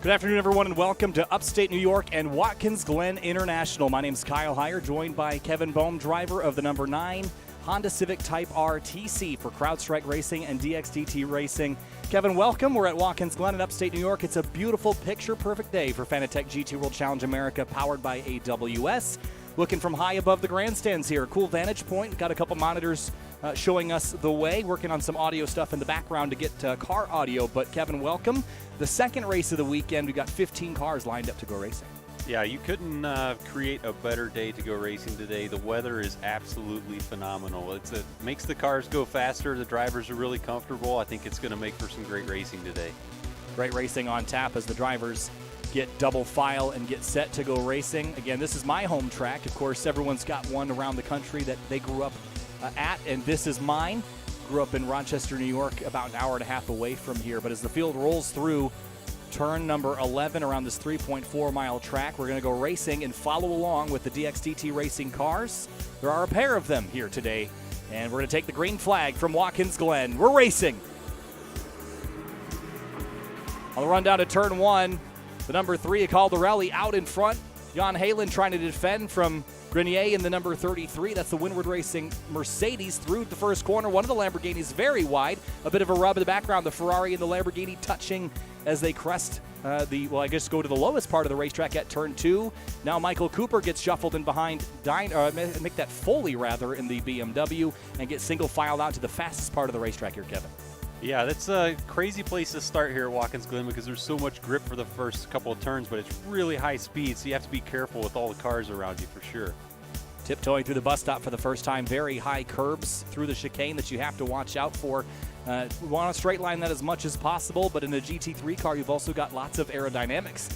Good afternoon, everyone, and welcome to Upstate New York and Watkins Glen International. My name is Kyle Heyer, joined by Kevin Bohm, driver of the number 9 Honda Civic Type R TC for CrowdStrike Racing and DXDT Racing. Kevin, welcome. We're at Watkins Glen in Upstate New York. It's a beautiful, picture-perfect day for Fanatec GT World Challenge America, powered by AWS. Looking from high above the grandstands here. Cool vantage point. Got a couple monitors showing us the way. Working on some audio stuff in the background to get car audio. But Kevin, welcome. The second race of the weekend. We've got 15 cars lined up to go racing. Yeah, you couldn't create a better day to go racing today. The weather is absolutely phenomenal. It makes the cars go faster. The drivers are really comfortable. I think it's going to make for some great racing today. Great racing on tap as the drivers get double file and get set to go racing. Again, this is my home track. Of course, everyone's got one around the country that they grew up at, and this is mine. Grew up in Rochester, New York, about an hour and a half away from here. But as the field rolls through turn number 11 around this 3.4-mile track, we're going to go racing and follow along with the DXDT Racing cars. There are a pair of them here today, and we're going to take the green flag from Watkins Glen. We're racing. On the run down to turn 1, the number 3, Caldarelli, out in front. Jan Halen trying to defend from Grenier in the number 33. That's the Windward Racing Mercedes through the first corner. One of the Lamborghinis very wide. A bit of a rub in the background. The Ferrari and the Lamborghini touching as they crest go to the lowest part of the racetrack at turn 2. Now Michael Cooper gets shuffled in behind Mick that Foley rather in the BMW and gets single filed out to the fastest part of the racetrack here, Kevin. Yeah, that's a crazy place to start here at Watkins Glen because there's so much grip for the first couple of turns, but it's really high speed, so you have to be careful with all the cars around you for sure. Tiptoeing through the bus stop for the first time. Very high curbs through the chicane that you have to watch out for. We want to straight line that as much as possible, but in a GT3 car, you've also got lots of aerodynamics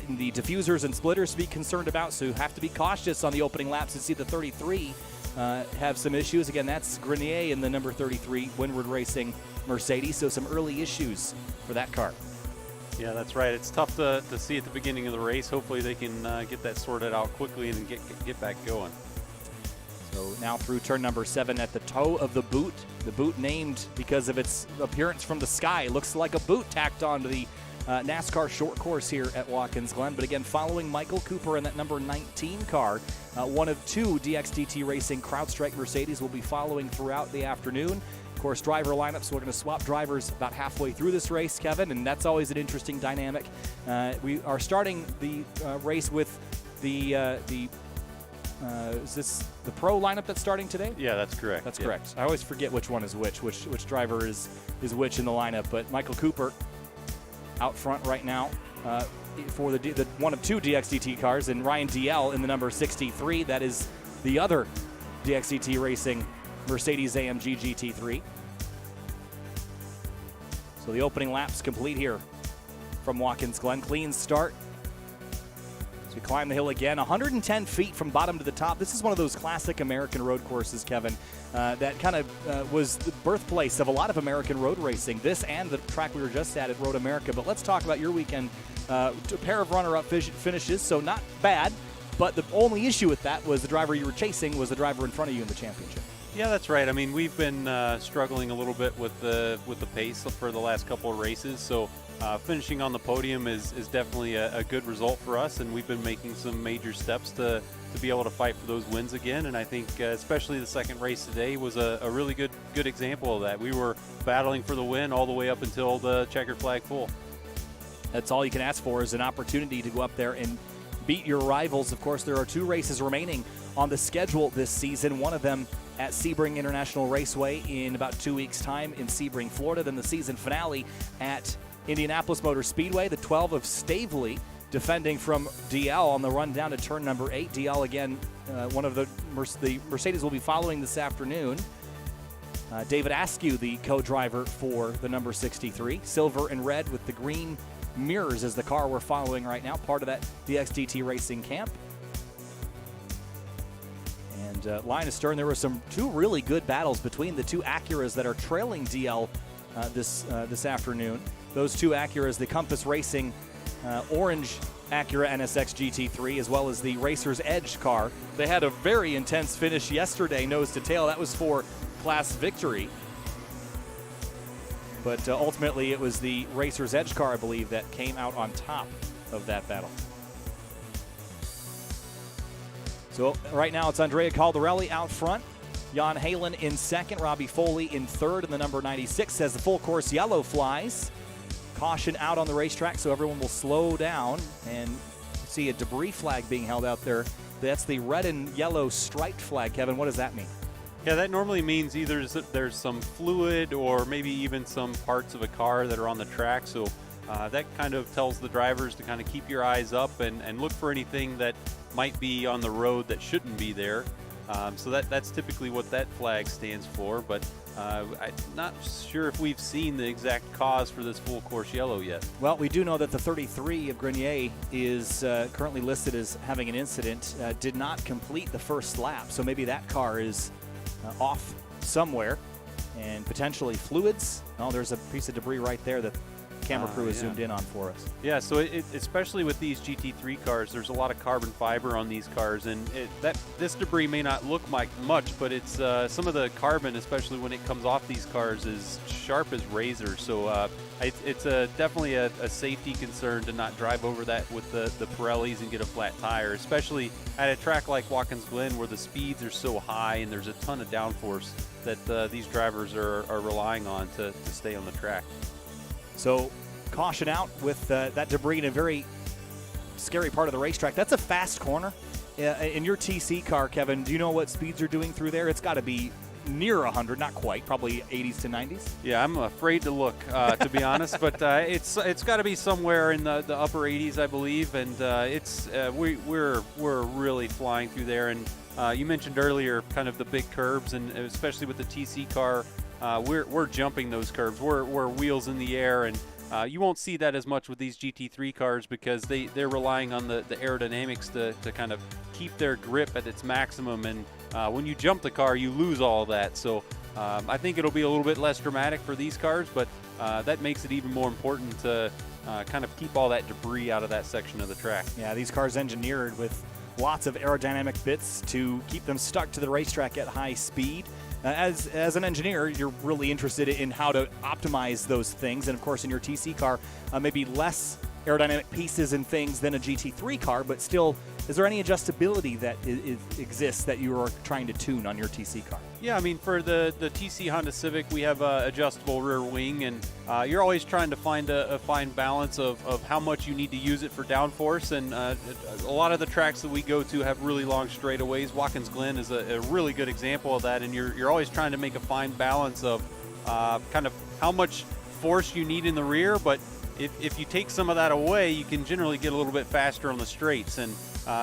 in the diffusers and splitters to be concerned about, so you have to be cautious on the opening laps to see the 33 have some issues. Again, that's Grenier in the number 33 Windward Racing Mercedes, so some early issues for that car. Yeah, that's right. It's tough to see at the beginning of the race. Hopefully they can get that sorted out quickly and get back going. So now through turn number 7 at the toe of the boot. The boot named because of its appearance from the sky. It looks like a boot tacked onto the NASCAR short course here at Watkins Glen. But again, following Michael Cooper in that number 19 car, one of 2 DXDT Racing CrowdStrike Mercedes will be following throughout the afternoon. Of course, driver lineup, so we're going to swap drivers about halfway through this race, Kevin, and that's always an interesting dynamic. We are starting the race with is this the pro lineup that's starting today? Yeah, that's correct. That's correct. I always forget which one is which driver is which in the lineup. But Michael Cooper out front right now for the one of 2 DXDT cars, and Ryan DL in the number 63. That is the other DXDT Racing Mercedes AMG GT3. So the opening lap's complete here from Watkins Glen. Clean start. So we climb the hill again, 110 feet from bottom to the top. This is one of those classic American road courses, Kevin, that kind of was the birthplace of a lot of American road racing. This and the track we were just at Road America. But let's talk about your weekend. A pair of runner-up finishes, so not bad. But the only issue with that was the driver you were chasing was the driver in front of you in the championship. Yeah, that's right. I mean, we've been struggling a little bit with the pace for the last couple of races, so finishing on the podium is definitely a good result for us, and we've been making some major steps to be able to fight for those wins again. And I think especially the second race today was a really good example of that. We were battling for the win all the way up until the checkered flag full. That's all you can ask for is an opportunity to go up there and beat your rivals. Of course, there are 2 races remaining on the schedule this season. One of them at Sebring International Raceway in about 2 weeks' time in Sebring, Florida. Then the season finale at Indianapolis Motor Speedway, the 12 of Stavely, defending from DL on the run down to turn number 8. DL again, one of the Mercedes will be following this afternoon. David Askew, the co-driver for the number 63. Silver and red with the green mirrors is the car we're following right now, part of that DXDT Racing camp. And line astern, there were 2 really good battles between the 2 Acuras that are trailing DL this afternoon. Those 2 Acuras, the Compass Racing orange Acura NSX GT3, as well as the Racer's Edge car. They had a very intense finish yesterday, nose to tail. That was for class victory. But ultimately, it was the Racer's Edge car, I believe, that came out on top of that battle. So right now it's Andrea Caldarelli out front, Jan Halen in second, Robbie Foley in third, and the number 96 says the full course yellow flies. Caution out on the racetrack, so everyone will slow down, and see a debris flag being held out there. That's the red and yellow striped flag. Kevin, what does that mean? Yeah, that normally means either there's some fluid or maybe even some parts of a car that are on the track. So that kind of tells the drivers to kind of keep your eyes up and look for anything that might be on the road that shouldn't be there. So that's typically what that flag stands for. But I'm not sure if we've seen the exact cause for this full course yellow yet. Well, we do know that the 33 of Grenier is currently listed as having an incident, did not complete the first lap. So maybe that car is off somewhere, and potentially fluids. Oh, there's a piece of debris right there that the camera crew has zoomed in on for us. Yeah, so especially with these GT3 cars, there's a lot of carbon fiber on these cars, and this debris may not look like much, but it's some of the carbon, especially when it comes off these cars, is sharp as razors. So it's definitely a safety concern to not drive over that with the Pirellis and get a flat tire, especially at a track like Watkins Glen where the speeds are so high and there's a ton of downforce that these drivers are relying on to stay on the track. So caution out with that debris in a very scary part of the racetrack. That's a fast corner. In your TC car, Kevin, do you know what speeds are doing through there? It's got to be near 100, not quite, probably 80s to 90s. Yeah, I'm afraid to look, to be honest, but it's got to be somewhere in the upper 80s, I believe, and we're really flying through there. And you mentioned earlier kind of the big curbs, and especially with the TC car, we're jumping those curves. We're wheels in the air, and you won't see that as much with these GT3 cars because they're relying on the aerodynamics to kind of keep their grip at its maximum, and when you jump the car, you lose all of that. So I think it'll be a little bit less dramatic for these cars, but that makes it even more important to kind of keep all that debris out of that section of the track. Yeah, these cars engineered with lots of aerodynamic bits to keep them stuck to the racetrack at high speed. As an engineer, you're really interested in how to optimize those things. And of course, in your TC car, maybe less aerodynamic pieces and things than a GT3 car, but still, is there any adjustability that exists that you are trying to tune on your TC car? Yeah, I mean, for the TC Honda Civic, we have a adjustable rear wing, and you're always trying to find a fine balance of how much you need to use it for downforce. And a lot of the tracks that we go to have really long straightaways. Watkins Glen is a really good example of that, and you're always trying to make a fine balance of kind of how much force you need in the rear, but if you take some of that away, you can generally get a little bit faster on the straights. And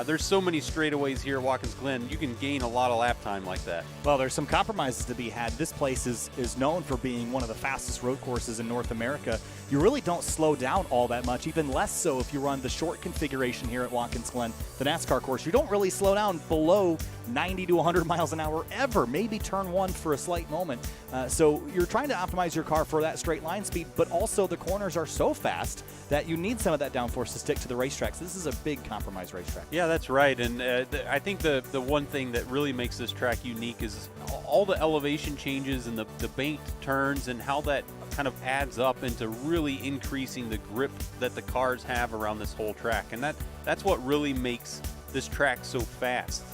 there's so many straightaways here at Watkins Glen, you can gain a lot of lap time like that. Well, there's some compromises to be had. This place is known for being one of the fastest road courses in North America. You really don't slow down all that much, even less so if you run the short configuration here at Watkins Glen, the NASCAR course. You don't really slow down below 90 to 100 miles an hour ever, maybe turn one for a slight moment. So you're trying to optimize your car for that straight line speed, but also the corners are so fast that you need some of that downforce to stick to the racetracks. This is a big compromise racetrack. Yeah, that's right. And I think the one thing that really makes this track unique is all the elevation changes and the banked turns and how that kind of adds up into really increasing the grip that the cars have around this whole track. And that's what really makes this track so fast.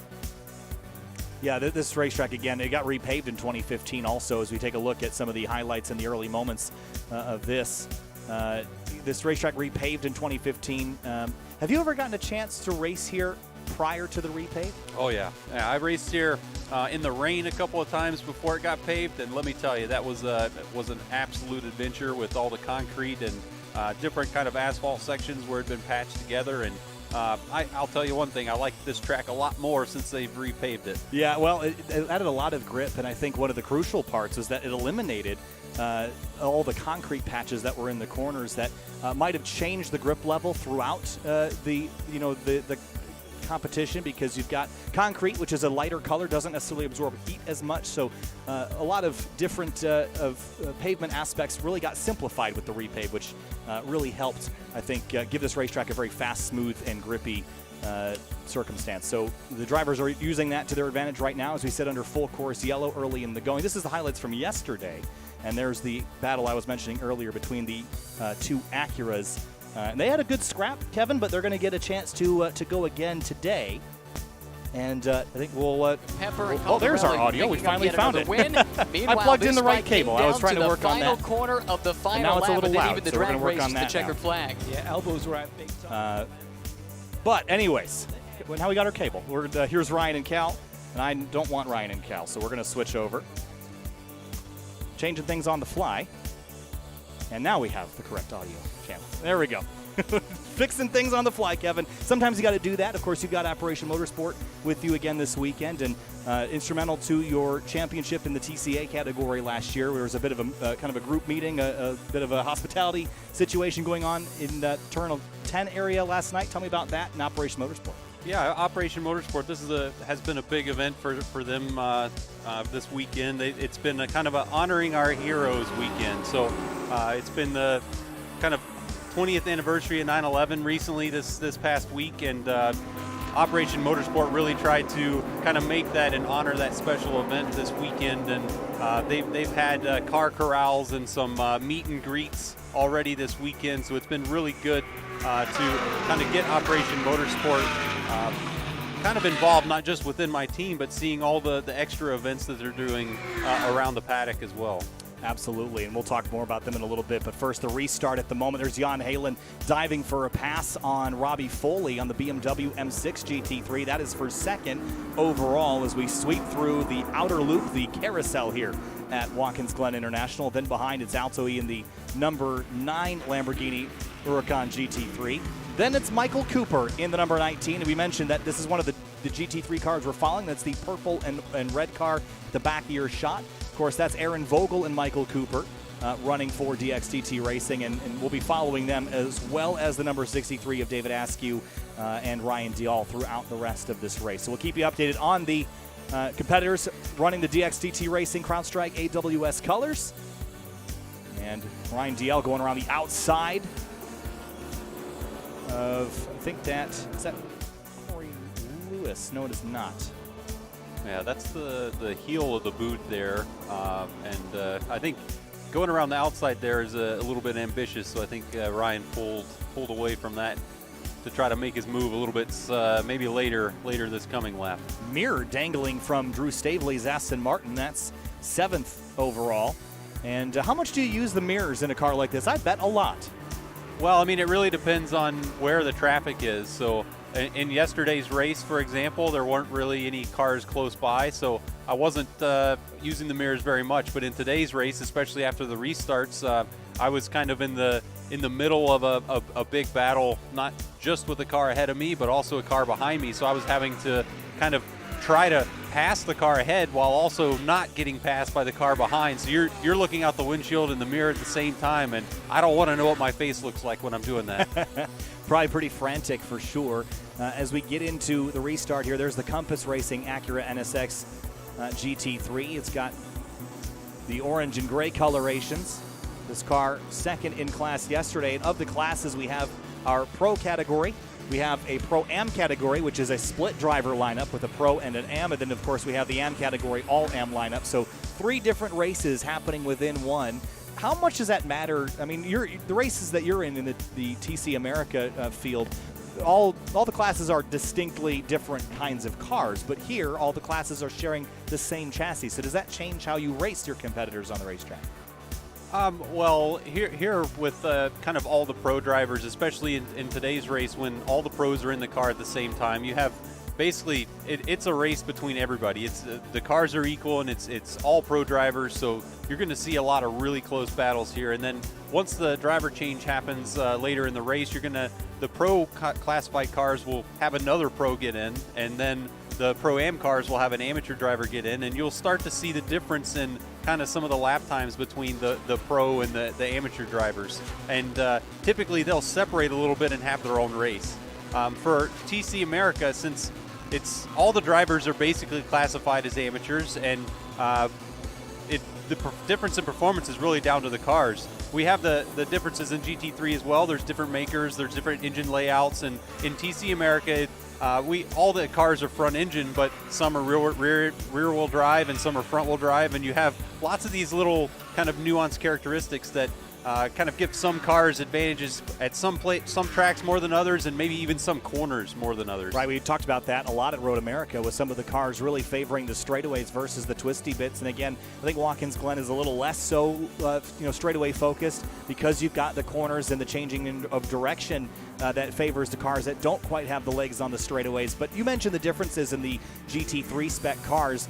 Yeah, this racetrack, again, it got repaved in 2015 also, as we take a look at some of the highlights and the early moments of this. This racetrack repaved in 2015. Have you ever gotten a chance to race here prior to the repave? Oh, yeah. I raced here in the rain a couple of times before it got paved, and let me tell you, that was an absolute adventure with all the concrete and different kind of asphalt sections where it had been patched together. And I'll tell you one thing, I like this track a lot more since they've repaved it. Yeah, well, it added a lot of grip, and I think one of the crucial parts was that it eliminated all the concrete patches that were in the corners that might have changed the grip level throughout the competition, because you've got concrete, which is a lighter color, doesn't necessarily absorb heat as much. So a lot of different pavement aspects really got simplified with the repave, which really helped, I think, give this racetrack a very fast, smooth, and grippy circumstance. So the drivers are using that to their advantage right now as we sit under full course yellow early in the going. This is the highlights from yesterday. And there's the battle I was mentioning earlier between the two Acuras. And they had a good scrap, Kevin, but they're going to get a chance to go again today. And I think we'll. There's our audio. We finally found it. I plugged in the right cable. I was trying to work on that. Corner of the final and now it's a little lap, loud, even the so we're going drag to work race on that. The checkered now. flag. Yeah, elbows were at big time. But anyways, now we got our cable. Here's Ryan and Cal, and I don't want Ryan and Cal, so we're going to switch over. Changing things on the fly. And now we have the correct audio channel. There we go. Fixing things on the fly, Kevin. Sometimes you got to do that. Of course, you've got Operation Motorsport with you again this weekend, and instrumental to your championship in the TCA category last year. There was a bit of a kind of a group meeting, a bit of a hospitality situation going on in that turn of 10 area last night. Tell me about that and Operation Motorsport. Yeah, Operation Motorsport. This has been a big event for them this weekend. It's been a kind of a honoring our heroes weekend. So it's been the kind of 20th anniversary of 9/11 recently this past week, and Operation Motorsport really tried to kind of make that and honor that special event this weekend. And they've had car corrals and some meet and greets already this weekend. So it's been really good to kind of get Operation Motorsport kind of involved, not just within my team, but seeing all the extra events that they're doing around the paddock as well. Absolutely, and we'll talk more about them in a little bit. But first, the restart at the moment. There's Jan Halen diving for a pass on Robbie Foley on the BMW M6 GT3. That is for second overall as we sweep through the outer loop, the carousel here at Watkins Glen International. Then behind, it's Altoe in the number 9 Lamborghini Huracan GT3. Then it's Michael Cooper in the number 19. And we mentioned that this is one of the GT3 cars we're following. That's the purple and red car, the back of your shot. Of course, that's Aaron Vogel and Michael Cooper running for DXTT Racing, and we'll be following them as well as the number 63 of David Askew and Ryan Dial throughout the rest of this race. So we'll keep you updated on the competitors running the DXTT Racing CrowdStrike AWS colors. And Ryan Dial going around the outside of, I think is that Corey Lewis? No, it is not. Yeah, that's the heel of the boot there, and I think going around the outside there is a little bit ambitious. So I think Ryan pulled away from that to try to make his move a little bit maybe later this coming lap. Mirror dangling from Drew Stavely's Aston Martin. That's 7th overall. And how much do you use the mirrors in a car like this? I bet a lot. Well, I mean, it really depends on where the traffic is. So in yesterday's race, for example, there weren't really any cars close by, so I wasn't using the mirrors very much. But in today's race, especially after the restarts, I was kind of in the middle of a big battle, not just with the car ahead of me, but also a car behind me. So I was having to kind of try to pass the car ahead while also not getting passed by the car behind. So you're looking out the windshield and the mirror at the same time, and I don't want to know what my face looks like when I'm doing that. Probably pretty frantic for sure. As we get into the restart here, there's the Compass Racing Acura NSX GT3. It's got the orange and gray colorations. This car second in class yesterday. And of the classes, we have our Pro category. We have a Pro-Am category, which is a split driver lineup with a Pro and an Am. And then, of course, we have the Am category, all-Am lineup. So 3 different races happening within one. How much does that matter? I mean, the races that you're in the TC America field, all the classes are distinctly different kinds of cars. But here, all the classes are sharing the same chassis. So does that change how you race your competitors on the racetrack? Well, here with kind of all the pro drivers, especially in today's race when all the pros are in the car at the same time, you have basically it's a race between everybody. It's the cars are equal, and it's all pro drivers, so you're going to see a lot of really close battles here. And then once the driver change happens later in the race, the pro classified cars will have another pro get in, and then the Pro-Am cars will have an amateur driver get in, and you'll start to see the difference in kind of some of the lap times between the pro and the amateur drivers. And typically they'll separate a little bit and have their own race. For TC America, since it's all the drivers are basically classified as amateurs, and the difference in performance is really down to the cars. We have the differences in GT3 as well. There's different makers, there's different engine layouts, and in TC America, all the cars are front engine, but some are rear wheel drive and some are front wheel drive, and you have lots of these little kind of nuanced characteristics that kind of give some cars advantages at some tracks more than others, and maybe even some corners more than others. Right, we talked about that a lot at Road America, with some of the cars really favoring the straightaways versus the twisty bits. And again, I think Watkins Glen is a little less so, straightaway focused, because you've got the corners and the changing of direction that favors the cars that don't quite have the legs on the straightaways. But you mentioned the differences in the GT3 spec cars.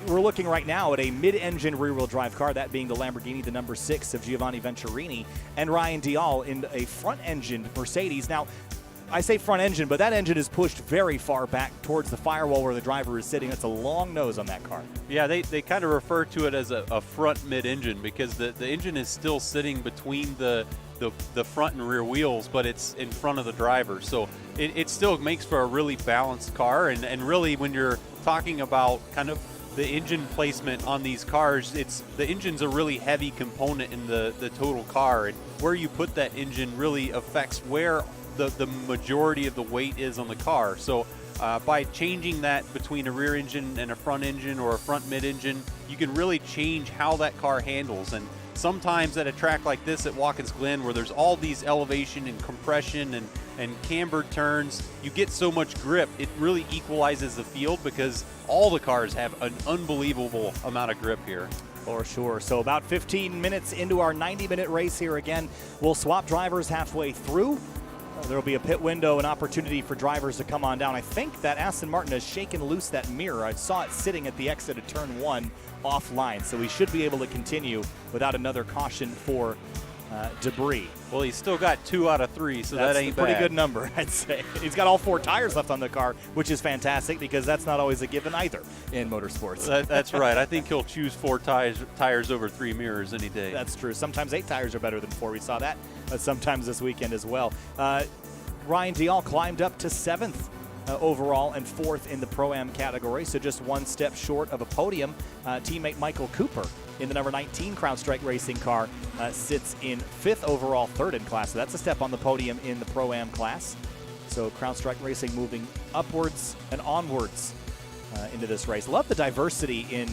We're looking right now at a mid-engine rear-wheel drive car, that being the Lamborghini, the number 6 of Giovanni Venturini, and Ryan Dial in a front-engine Mercedes. Now, I say front engine, but that engine is pushed very far back towards the firewall where the driver is sitting. That's a long nose on that car. Yeah, they kind of refer to it as a front mid-engine, because the engine is still sitting between the front and rear wheels, but it's in front of the driver. So it still makes for a really balanced car, and really when you're talking about kind of the engine placement on these cars, the engine's a really heavy component in the total car, and where you put that engine really affects where the majority of the weight is on the car. So by changing that between a rear engine and a front engine, or a front mid-engine, you can really change how that car handles. And sometimes at a track like this at Watkins Glen, where there's all these elevation and compression and cambered turns, you get so much grip, it really equalizes the field, because all the cars have an unbelievable amount of grip here. For sure. So about 15 minutes into our 90-minute race here again. We'll swap drivers halfway through. There will be a pit window, an opportunity for drivers to come on down. I think that Aston Martin has shaken loose that mirror. I saw it sitting at the exit of turn 1 offline, so we should be able to continue without another caution for debris. Well, he's still got 2 out of 3, so that's that ain't a pretty bad. good number, I'd say. He's got all 4 tires left on the car, which is fantastic, because that's not always a given either in motorsports. That's right. I think he'll choose 4 tires over 3 mirrors any day. That's true. Sometimes 8 tires are better than 4. We saw that sometimes this weekend as well. Ryan Dial climbed up to 7th overall and 4th in the Pro-Am category, so just 1 step short of a podium. Teammate Michael Cooper in the number 19 CrowdStrike Racing car sits in 5th overall, 3rd in class. So that's a step on the podium in the Pro-Am class. So CrowdStrike Racing moving upwards and onwards into this race. Love the diversity in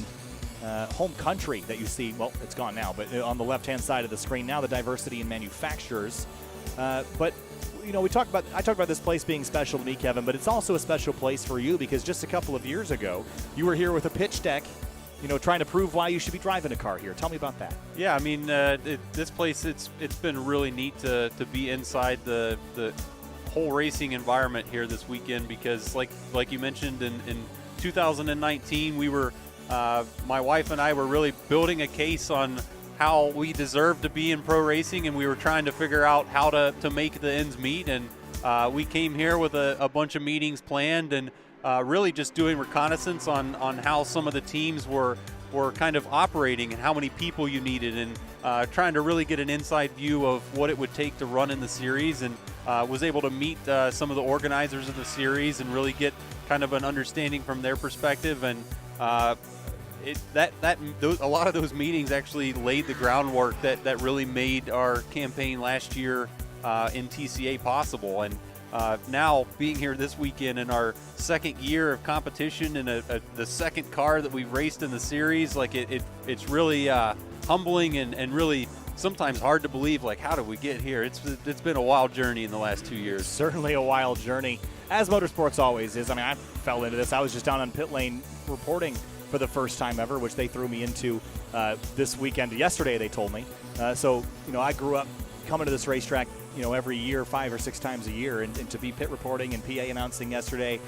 home country that you see. Well, it's gone now, but on the left-hand side of the screen now, the diversity in manufacturers. But I talked about this place being special to me, Kevin, but it's also a special place for you, because just a couple of years ago, you were here with a pitch deck, trying to prove why you should be driving a car here. Tell me about that. Yeah, I mean, this place, it's been really neat to be inside the whole racing environment here this weekend, because like you mentioned, in 2019, we were, my wife and I were really building a case on how we deserve to be in pro racing, and we were trying to figure out how to make the ends meet. And we came here with a bunch of meetings planned, and really just doing reconnaissance on how some of the teams were kind of operating and how many people you needed, and trying to really get an inside view of what it would take to run in the series, and was able to meet some of the organizers of the series and really get kind of an understanding from their perspective. And a lot of those meetings actually laid the groundwork that really made our campaign last year in TCA possible. And now being here this weekend in our 2nd year of competition, and the 2nd car that we've raced in the series, it's really humbling and really sometimes hard to believe, how did we get here? It's been a wild journey in the last 2 years. Certainly a wild journey, as motorsports always is. I mean, I fell into this. I was just down on pit lane reporting for the first time ever, which they threw me into this weekend. Yesterday, they told me. So I grew up coming to this racetrack, every year, 5 or 6 times a year, and to be pit reporting and PA announcing yesterday,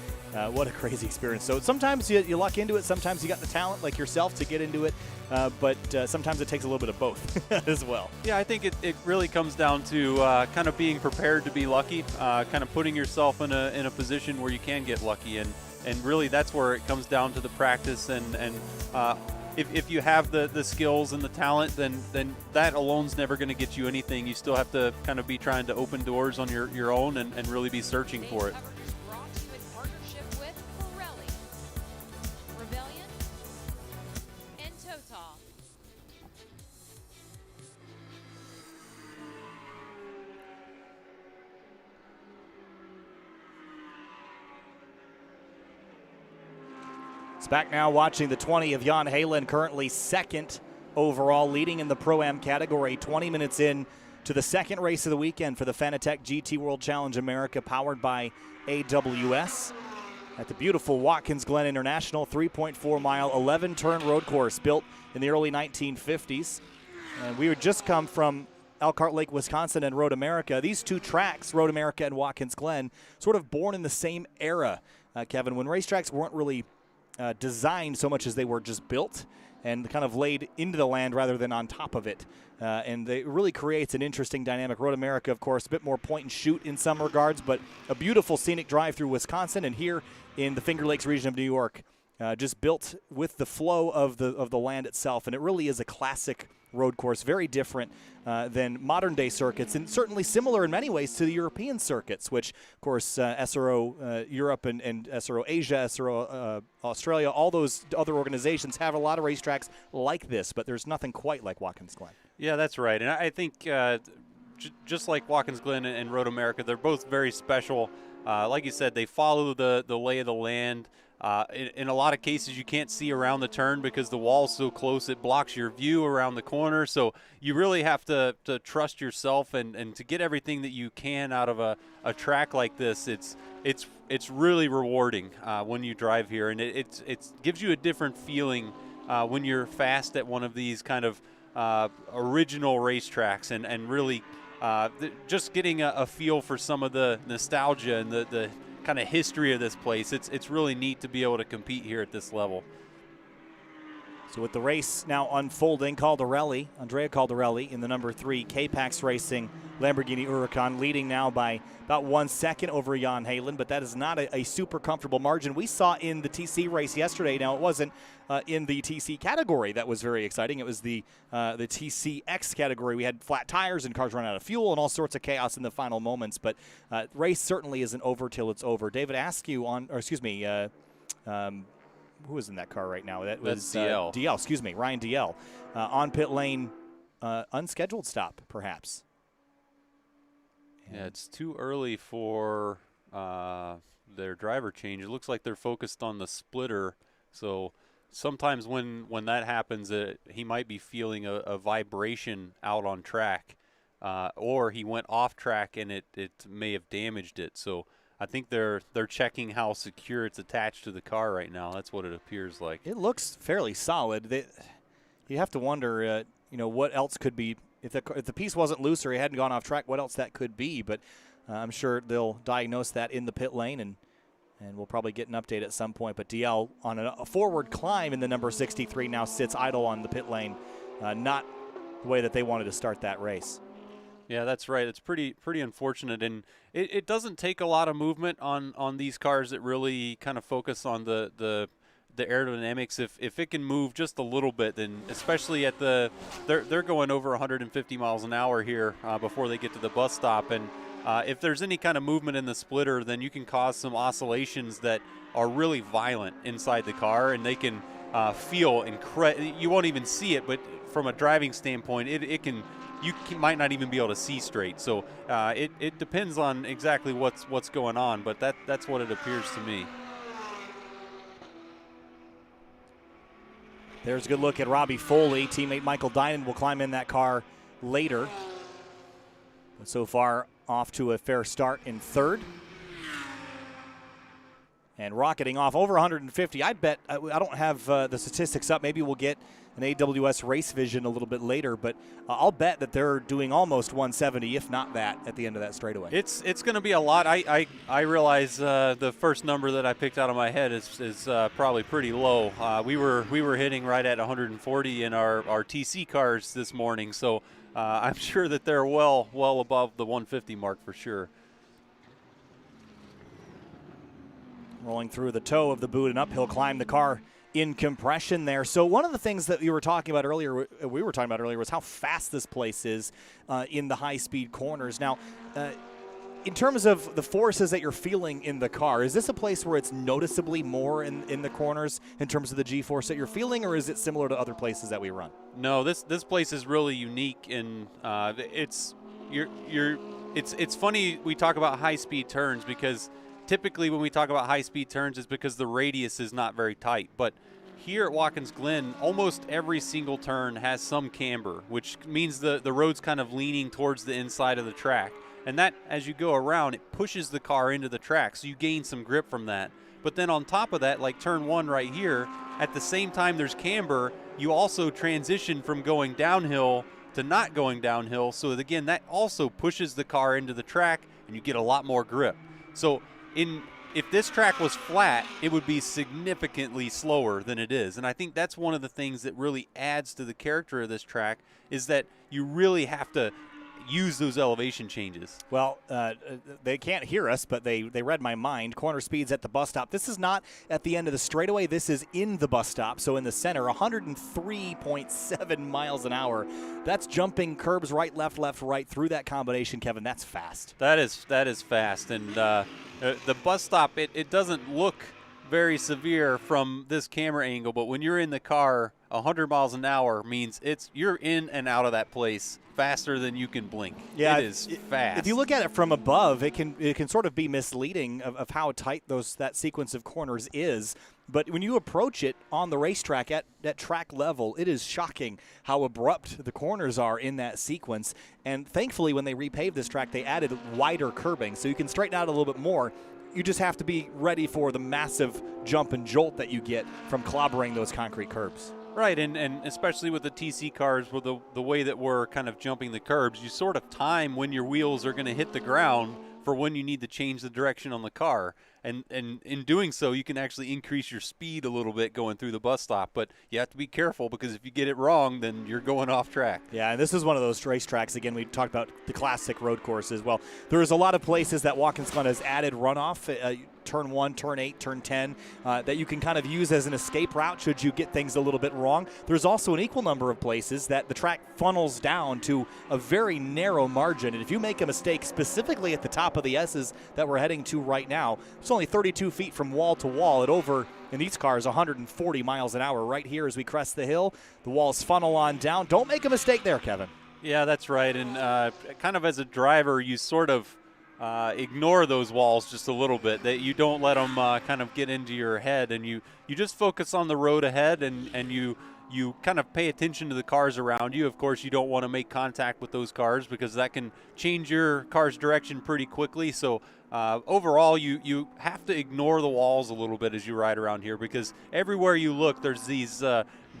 what a crazy experience. So sometimes you luck into it, sometimes you got the talent like yourself to get into it, but sometimes it takes a little bit of both as well. Yeah, I think it really comes down to kind of being prepared to be lucky, kind of putting yourself in a position where you can get lucky, and really that's where it comes down to the practice, and if you have the skills and the talent, then that alone's never going to get you anything. You still have to kind of be trying to open doors on your own, and really be searching for it. Brought to you in partnership with Pirelli, Rebellion, and Total. It's back now watching the 20 of Jan Halen, currently second overall, leading in the Pro-Am category. 20 minutes in to the second race of the weekend for the Fanatec GT World Challenge America, powered by AWS. At the beautiful Watkins Glen International, 3.4-mile, 11-turn road course built in the early 1950s. And we would just come from Elkhart Lake, Wisconsin and Road America. These two tracks, Road America and Watkins Glen, sort of born in the same era, Kevin, when racetracks weren't really designed so much as they were just built and kind of laid into the land rather than on top of it. And it really creates an interesting dynamic. Road America, of course, a bit more point and shoot in some regards, but a beautiful scenic drive through Wisconsin, and here in the Finger Lakes region of New York, just built with the flow of the land itself. And it really is a classic road course, very different than modern day circuits, and certainly similar in many ways to the European circuits, which of course SRO Europe and SRO Asia, SRO Australia, all those other organizations have a lot of racetracks like this, but there's nothing quite like Watkins Glen. Yeah, that's right. And I think just like Watkins Glen and Road America, they're both very special. Like you said, they follow the lay of the land. In a lot of cases, you can't see around the turn because the wall's so close it blocks your view around the corner. So you really have to trust yourself and to get everything that you can out of a track like this. It's really rewarding when you drive here, and it gives you a different feeling when you're fast at one of these kind of original racetracks, and really just getting a feel for some of the nostalgia and the kind of history of this place. It's really neat to be able to compete here at this level. So with the race now unfolding, Andrea Caldarelli in the number 3 K-Pax Racing Lamborghini Huracan, leading now by about 1 second over Jan Halen, but that is not a super comfortable margin. We saw in the TC race yesterday. Now, it wasn't in the TC category that was very exciting. It was the TCX category. We had flat tires and cars running out of fuel and all sorts of chaos in the final moments, but race certainly isn't over till it's over. David, Askew who is in that car right now? That's DL. DL, Ryan DL. On pit lane, unscheduled stop, perhaps. Yeah, it's too early for their driver change. It looks like they're focused on the splitter. So sometimes when that happens, he might be feeling a vibration out on track, or he went off track and it may have damaged it. So I think they're checking how secure it's attached to the car right now. That's what it appears like. It looks fairly solid. You have to wonder, what else could be. If the piece wasn't loose or he hadn't gone off track, what else that could be. But I'm sure they'll diagnose that in the pit lane, and we'll probably get an update at some point. But DL on a forward climb in the number 63 now sits idle on the pit lane, not the way that they wanted to start that race. Yeah, that's right. It's pretty unfortunate, and it doesn't take a lot of movement on these cars that really kind of focus on the aerodynamics. If it can move just a little bit, then especially at they're going over 150 miles an hour here before they get to the bus stop, and if there's any kind of movement in the splitter, then you can cause some oscillations that are really violent inside the car, and they can feel you won't even see it, but from a driving standpoint, you might not even be able to see straight. So it depends on exactly what's going on, but that's what it appears to me. There's a good look at Robbie Foley. Teammate Michael Dinan will climb in that car later. But so far, off to a fair start in third. And rocketing off over 150. I bet, I don't have the statistics up. Maybe we'll get an AWS race vision a little bit later, but I'll bet that they're doing almost 170, if not that, at the end of that straightaway. It's going to be a lot. I realize the first number that I picked out of my head is probably pretty low. We were hitting right at 140 in our TC cars this morning, so I'm sure that they're well above the 150 mark for sure. Rolling through the toe of the boot and uphill climb, the car in compression there. So one of the things that we were talking about earlier was how fast this place is in the high-speed corners. Now, in terms of the forces that you're feeling in the car, is this a place where it's noticeably more in the corners in terms of the G-force that you're feeling, or is it similar to other places that we run? No, this place is really unique, and it's funny we talk about high-speed turns because typically when we talk about high-speed turns, it's because the radius is not very tight. But here at Watkins Glen, almost every single turn has some camber, which means the road's kind of leaning towards the inside of the track. And that, as you go around, it pushes the car into the track, so you gain some grip from that. But then on top of that, like turn 1 right here, at the same time there's camber, you also transition from going downhill to not going downhill. So again, that also pushes the car into the track, and you get a lot more grip. So if this track was flat, it would be significantly slower than it is. And I think that's one of the things that really adds to the character of this track, is that you really have to use those elevation changes. Well, they can't hear us, but they read my mind. Corner speeds at the bus stop. This is not at the end of the straightaway. This is in the bus stop, so in the center, 103.7 miles an hour. That's jumping curbs right, left, right through that combination, Kevin. That's fast. That is fast. And the bus stop, it doesn't look very severe from this camera angle, but when you're in the car, 100 miles an hour means you're in and out of that place faster than you can blink. Yeah, it is fast. If you look at it from above, it can sort of be misleading of how tight that sequence of corners is. But when you approach it on the racetrack at track level, it is shocking how abrupt the corners are in that sequence. And thankfully, when they repaved this track, they added wider curbing, so you can straighten out a little bit more. You just have to be ready for the massive jump and jolt that you get from clobbering those concrete curbs. Right, and especially with the TC cars, with the way that we're kind of jumping the curbs, you sort of time when your wheels are going to hit the ground for when you need to change the direction on the car. And in doing so, you can actually increase your speed a little bit going through the bus stop. But you have to be careful, because if you get it wrong, then you're going off track. Yeah, and this is one of those racetracks. Again, we talked about the classic road courses. Well, there's a lot of places that Watkins Glen has added runoff. Turn 1, turn 8, turn 10, that you can kind of use as an escape route should you get things a little bit wrong. There's also an equal number of places that the track funnels down to a very narrow margin. And if you make a mistake, specifically at the top of the S's that we're heading to right now, it's only 32 feet from wall to wall at over, in these cars, 140 miles an hour. Right here as we crest the hill, the walls funnel on down. Don't make a mistake there, Kevin. Yeah, that's right. And kind of as a driver, you sort of ignore those walls just a little bit, that you don't let them kind of get into your head, and you just focus on the road ahead, and you kind of pay attention to the cars around you. Of course, you don't want to make contact with those cars, because that can change your car's direction pretty quickly. So overall, you have to ignore the walls a little bit as you ride around here, because everywhere you look, there's these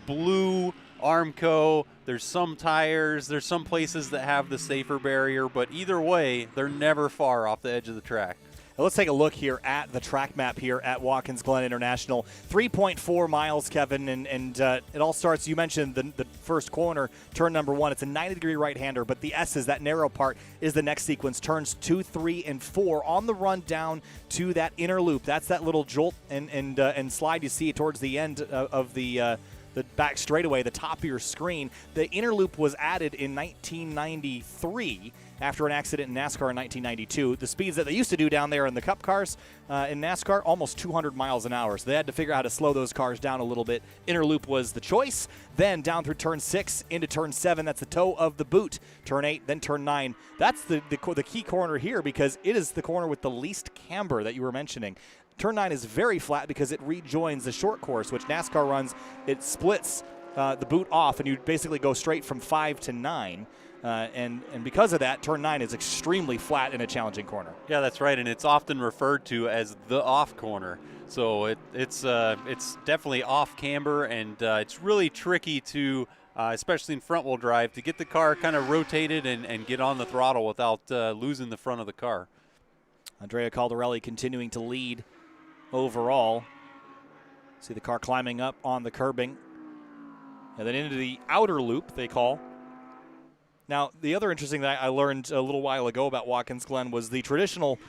blue Armco, there's some tires, there's some places that have the safer barrier, but either way, they're never far off the edge of the track. Now let's take a look here at the track map here at Watkins Glen International. 3.4 miles, Kevin, and it all starts, you mentioned the first corner, turn number 1. It's a 90-degree right-hander, but the S's, that narrow part, is the next sequence. Turns 2, 3, and 4 on the run down to that inner loop. That's that little jolt and slide you see towards the end of the back straightaway, the top of your screen. The inner loop was added in 1993 after an accident in NASCAR in 1992. The speeds that they used to do down there in the Cup cars in NASCAR, almost 200 miles an hour. So they had to figure out how to slow those cars down a little bit. Inner loop was the choice. Then down through turn 6 into turn 7. That's the toe of the boot. Turn 8, then turn 9. That's the key corner here, because it is the corner with the least camber that you were mentioning. Turn 9 is very flat because it rejoins the short course, which NASCAR runs. It splits the boot off, and you basically go straight from 5 to 9. And because of that, turn 9 is extremely flat in a challenging corner. Yeah, that's right, and it's often referred to as the off corner. So it's definitely off camber, and it's really tricky to, especially in front-wheel drive, to get the car kind of rotated and get on the throttle without losing the front of the car. Andrea Caldarelli continuing to lead overall. See the car climbing up on the curbing, and then into the outer loop, they call. Now, the other interesting thing I learned a little while ago about Watkins Glen was the traditional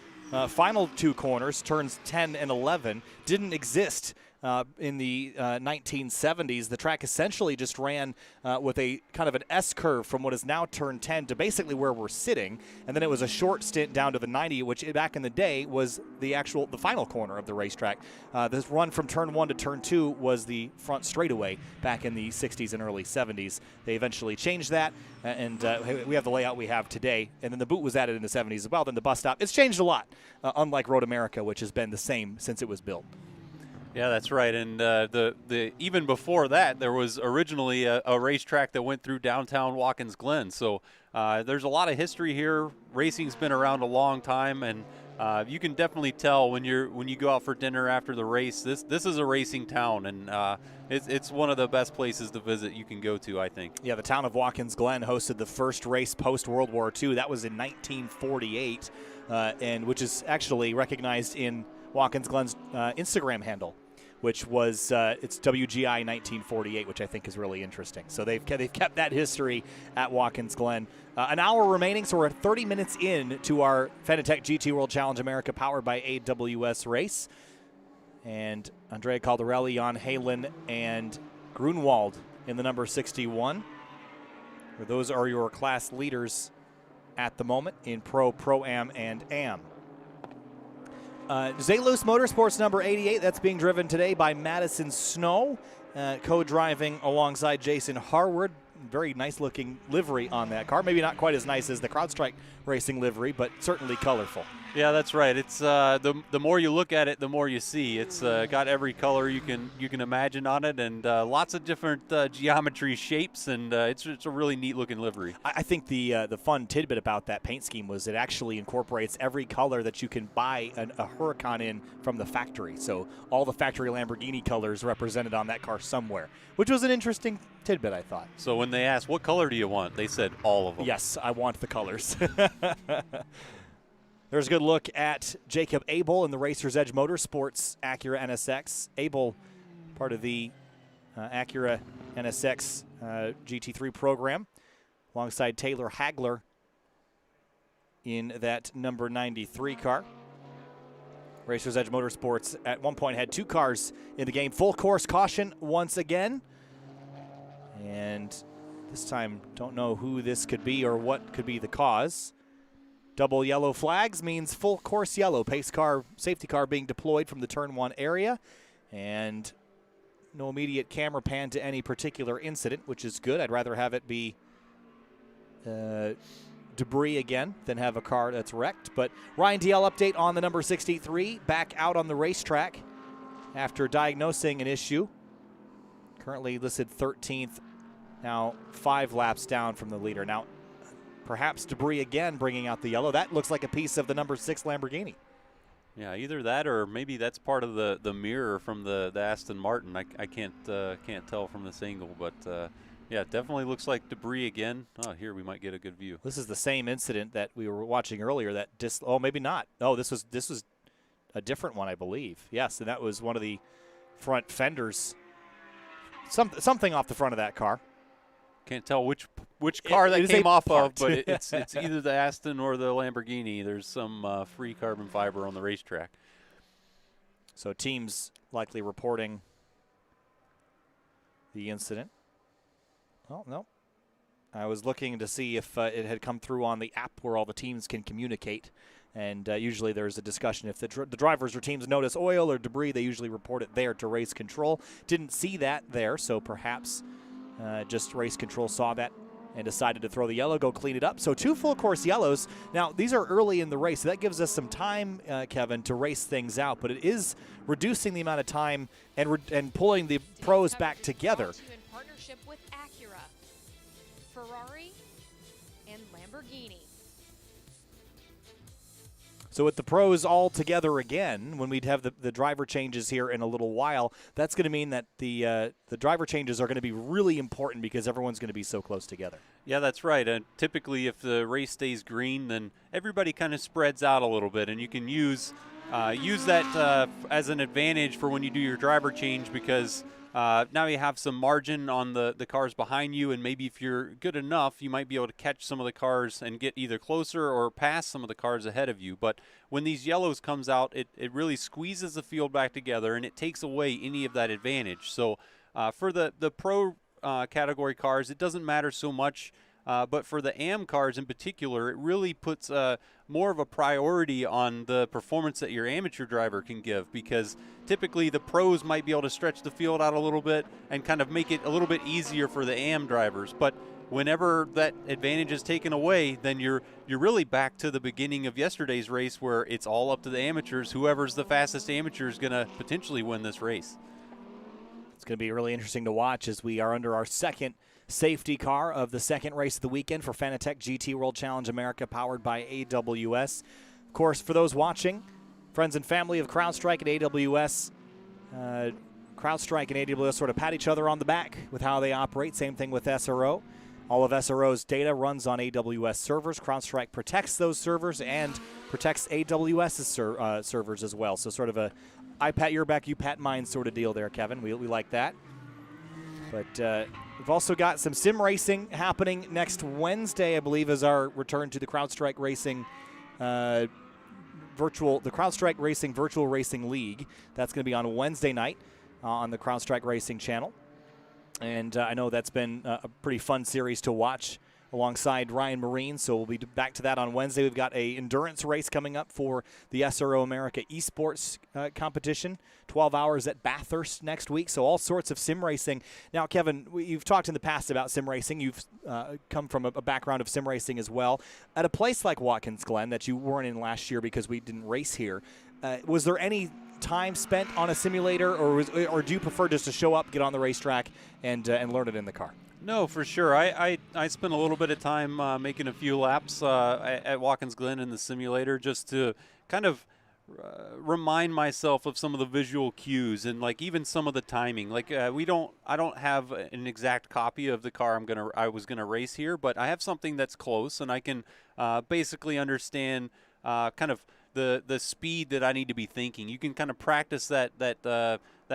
final 2 corners, turns 10 and 11, didn't exist in the 1970s. The track essentially just ran with a kind of an S-curve from what is now turn 10 to basically where we're sitting, and then it was a short stint down to the 90, which back in the day was the final corner of the racetrack. This run from turn 1 to turn 2 was the front straightaway back in the 60s and early 70s. They eventually changed that, and we have the layout we have today. And then the boot was added in the 70s as well. Then the bus stop. It's changed a lot, unlike Road America, which has been the same since it was built. Yeah, that's right. And the even before that, there was originally a racetrack that went through downtown Watkins Glen. So there's a lot of history here. Racing's been around a long time, and you can definitely tell when you go out for dinner after the race. This is a racing town, and it's one of the best places to visit you can go to, I think. Yeah, the town of Watkins Glen hosted the first race post World War II. That was in 1948, and which is actually recognized in Watkins Glen's Instagram handle, which was it's WGI 1948, which I think is really interesting. So they've kept that history at Watkins Glen. An hour remaining, so we're 30 minutes in to our Fanatec GT World Challenge America powered by AWS race. And Andrea Caldarelli, Jan Halen, and Grunwald in the number 61. Those are your class leaders at the moment in Pro, Pro-Am, and Am. Zalus Motorsports number 88, that's being driven today by Madison Snow, co-driving alongside Jason Harwood. Very nice looking livery on that car. Maybe not quite as nice as the CrowdStrike Racing livery, but certainly colorful. Yeah, that's right. It's the more you look at it, the more you see. It's got every color you can imagine on it, and lots of different geometry shapes, and it's a really neat looking livery. I think the fun tidbit about that paint scheme was it actually incorporates every color that you can buy a Huracan in from the factory. So all the factory Lamborghini colors represented on that car somewhere, which was an interesting tidbit, I thought. So when they asked, what color do you want? They said all of them. Yes, I want the colors. There's a good look at Jacob Abel in the Racer's Edge Motorsports Acura NSX. Abel, part of the Acura NSX GT3 program, alongside Taylor Hagler in that number 93 car. Racer's Edge Motorsports at one point had two cars in the game. Full course caution once again. And this time, don't know who this could be or what could be the cause. Double yellow flags means full course yellow. Pace car, safety car being deployed from the turn 1 area. And no immediate camera pan to any particular incident, which is good. I'd rather have it be debris again than have a car that's wrecked. But Ryan DL update on the number 63, back out on the racetrack after diagnosing an issue. Currently listed 13th, now 5 laps down from the leader. Now, perhaps debris again bringing out the yellow. That looks like a piece of the number 6 Lamborghini. Yeah, either that or maybe that's part of the mirror from the Aston Martin. I can't tell from this angle, but yeah, it definitely looks like debris again. Oh, here we might get a good view. This is the same incident that we were watching earlier. That oh, maybe not. Oh, this was a different one, I believe. Yes, and that was one of the front fenders. Something off the front of that car. Can't tell which car that came off of, but it's either the Aston or the Lamborghini. There's some free carbon fiber on the racetrack. So teams likely reporting the incident. Oh, no. I was looking to see if it had come through on the app where all the teams can communicate. And usually there's a discussion. If the drivers or teams notice oil or debris, they usually report it there to race control. Didn't see that there, so perhaps just race control saw that and decided to throw the yellow, go clean it up. So 2 full course yellows. Now, these are early in the race, so that gives us some time, Kevin, to race things out. But it is reducing the amount of time and pulling the pros back together. In partnership with Acura, Ferrari, and Lamborghini. So with the pros all together again, when we'd have the driver changes here in a little while, that's going to mean that the driver changes are going to be really important because everyone's going to be so close together. Yeah, that's right. And typically, if the race stays green, then everybody kind of spreads out a little bit, and you can use that as an advantage for when you do your driver change because now you have some margin on the cars behind you, and maybe if you're good enough, you might be able to catch some of the cars and get either closer or past some of the cars ahead of you. But when these yellows comes out, it really squeezes the field back together, and it takes away any of that advantage. So for the pro category cars, it doesn't matter so much. But for the AM cars in particular, it really puts more of a priority on the performance that your amateur driver can give, because typically the pros might be able to stretch the field out a little bit and kind of make it a little bit easier for the AM drivers. But whenever that advantage is taken away, then you're really back to the beginning of yesterday's race, where it's all up to the amateurs. Whoever's the fastest amateur is going to potentially win this race. It's going to be really interesting to watch as we are under our second safety car of the second race of the weekend for Fanatec GT World Challenge America, powered by AWS. Of course, for those watching, friends and family of CrowdStrike and AWS, CrowdStrike and AWS sort of pat each other on the back with how they operate. Same thing with SRO. All of SRO's data runs on AWS servers. CrowdStrike protects those servers and protects AWS's servers as well. So sort of a I pat your back, you pat mine sort of deal there, Kevin. We like that. But we've also got some sim racing happening next Wednesday, I believe, is our return to the CrowdStrike Racing CrowdStrike Racing Virtual Racing League. That's going to be on Wednesday night on the CrowdStrike Racing channel. And I know that's been a pretty fun series to watch alongside Ryan Marine, so we'll be back to that on Wednesday. We've got a endurance race coming up for the SRO America Esports competition, 12 hours at Bathurst next week, so all sorts of sim racing. Now, Kevin, you've talked in the past about sim racing. You've come from a background of sim racing as well. At a place like Watkins, Glen, that you weren't in last year because we didn't race here, was there any time spent on a simulator, or do you prefer just to show up, get on the racetrack, and learn it in the car? No, for sure. I spent a little bit of time making a few laps at Watkins Glen in the simulator, just to kind of remind myself of some of the visual cues and like even some of the timing. Like I don't have an exact copy of the car I was gonna race here, but I have something that's close, and I can basically understand kind of the speed that I need to be thinking. You can kind of practice that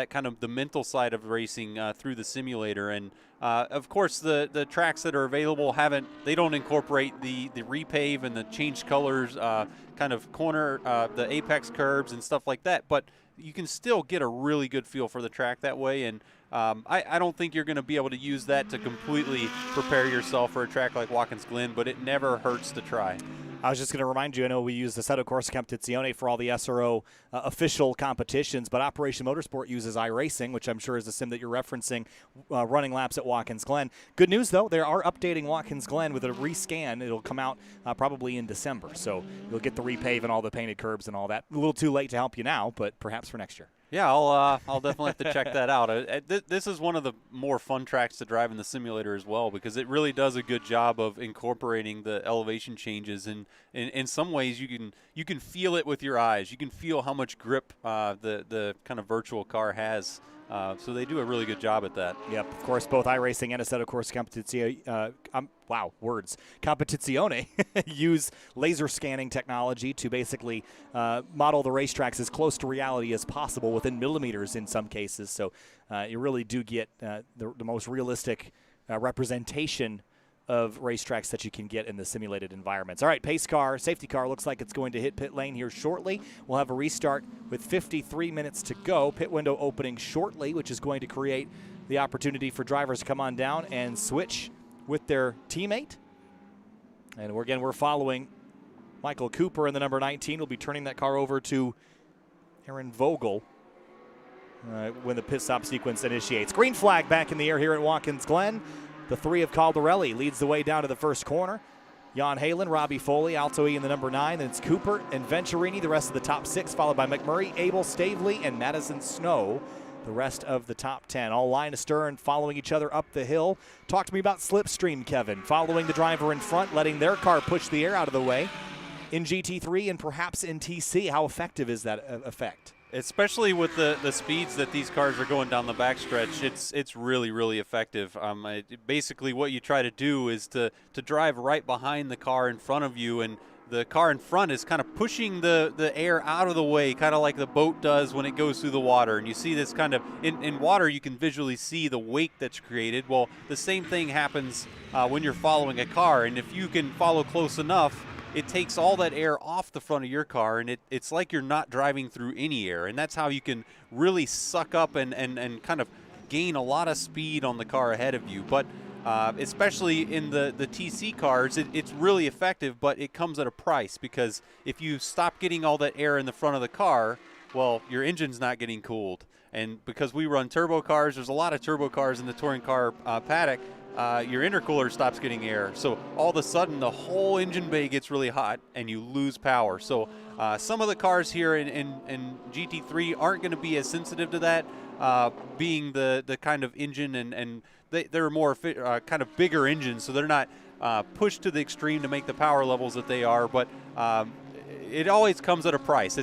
kind of the mental side of racing through the simulator. And of course the tracks that are available they don't incorporate the repave and the change colors, kind of corner, the apex curbs and stuff like that, but you can still get a really good feel for the track that way. And I don't think you're going to be able to use that to completely prepare yourself for a track like Watkins Glen, but it never hurts to try. I was just going to remind you, I know we use the Assetto Corsa Competizione for all the SRO official competitions, but Operation Motorsport uses iRacing, which I'm sure is the sim that you're referencing, running laps at Watkins Glen. Good news, though, they are updating Watkins Glen with a rescan. It'll come out probably in December, so you'll get the repave and all the painted curbs and all that. A little too late to help you now, but perhaps for next year. Yeah, I'll definitely have to check that out. This is one of the more fun tracks to drive in the simulator as well, because it really does a good job of incorporating the elevation changes, and in some ways you can feel it with your eyes. You can feel how much grip the kind of virtual car has. So they do a really good job at that. Yep, of course, both iRacing and Assetto Corsa Competizione use laser scanning technology to basically model the racetracks as close to reality as possible, within millimeters in some cases. So you really do get the most realistic representation of racetracks that you can get in the simulated environments. All right, pace car, safety car looks like it's going to hit pit lane here shortly. We'll have a restart with 53 minutes to go. Pit window opening shortly, which is going to create the opportunity for drivers to come on down and switch with their teammate. And we're following Michael Cooper in the number 19. We'll be turning that car over to Aaron Vogel when the pit stop sequence initiates. Green flag back in the air here at Watkins Glen. The three of Caldarelli leads the way down to the first corner. Jan Halen, Robbie Foley, Alto E in the number 9. Then it's Cooper and Venturini, the rest of the top 6, followed by McMurray, Abel, Stavely, and Madison Snow, the rest of the top 10. All line astern, following each other up the hill. Talk to me about slipstream, Kevin. Following the driver in front, letting their car push the air out of the way. In GT3 and perhaps in TC, how effective is that effect? Especially with the speeds that these cars are going down the backstretch, it's really, really effective. Basically what you try to do is to drive right behind the car in front of you, and the car in front is kind of pushing the air out of the way, kind of like the boat does when it goes through the water. And you see this kind of, in water, you can visually see the wake that's created. Well, the same thing happens when you're following a car. And if you can follow close enough, it takes all that air off the front of your car, and it's like you're not driving through any air. And that's how you can really suck up and kind of gain a lot of speed on the car ahead of you. But especially in the TC cars, it's really effective, but it comes at a price, because if you stop getting all that air in the front of the car, well, your engine's not getting cooled. And because we run turbo cars, there's a lot of turbo cars in the touring car paddock, your intercooler stops getting air. So all of a sudden, the whole engine bay gets really hot, and you lose power. So some of the cars here in GT3 aren't going to be as sensitive to that, being the kind of engine, and they're more kind of bigger engines, so they're not pushed to the extreme to make the power levels that they are. But it always comes at a price.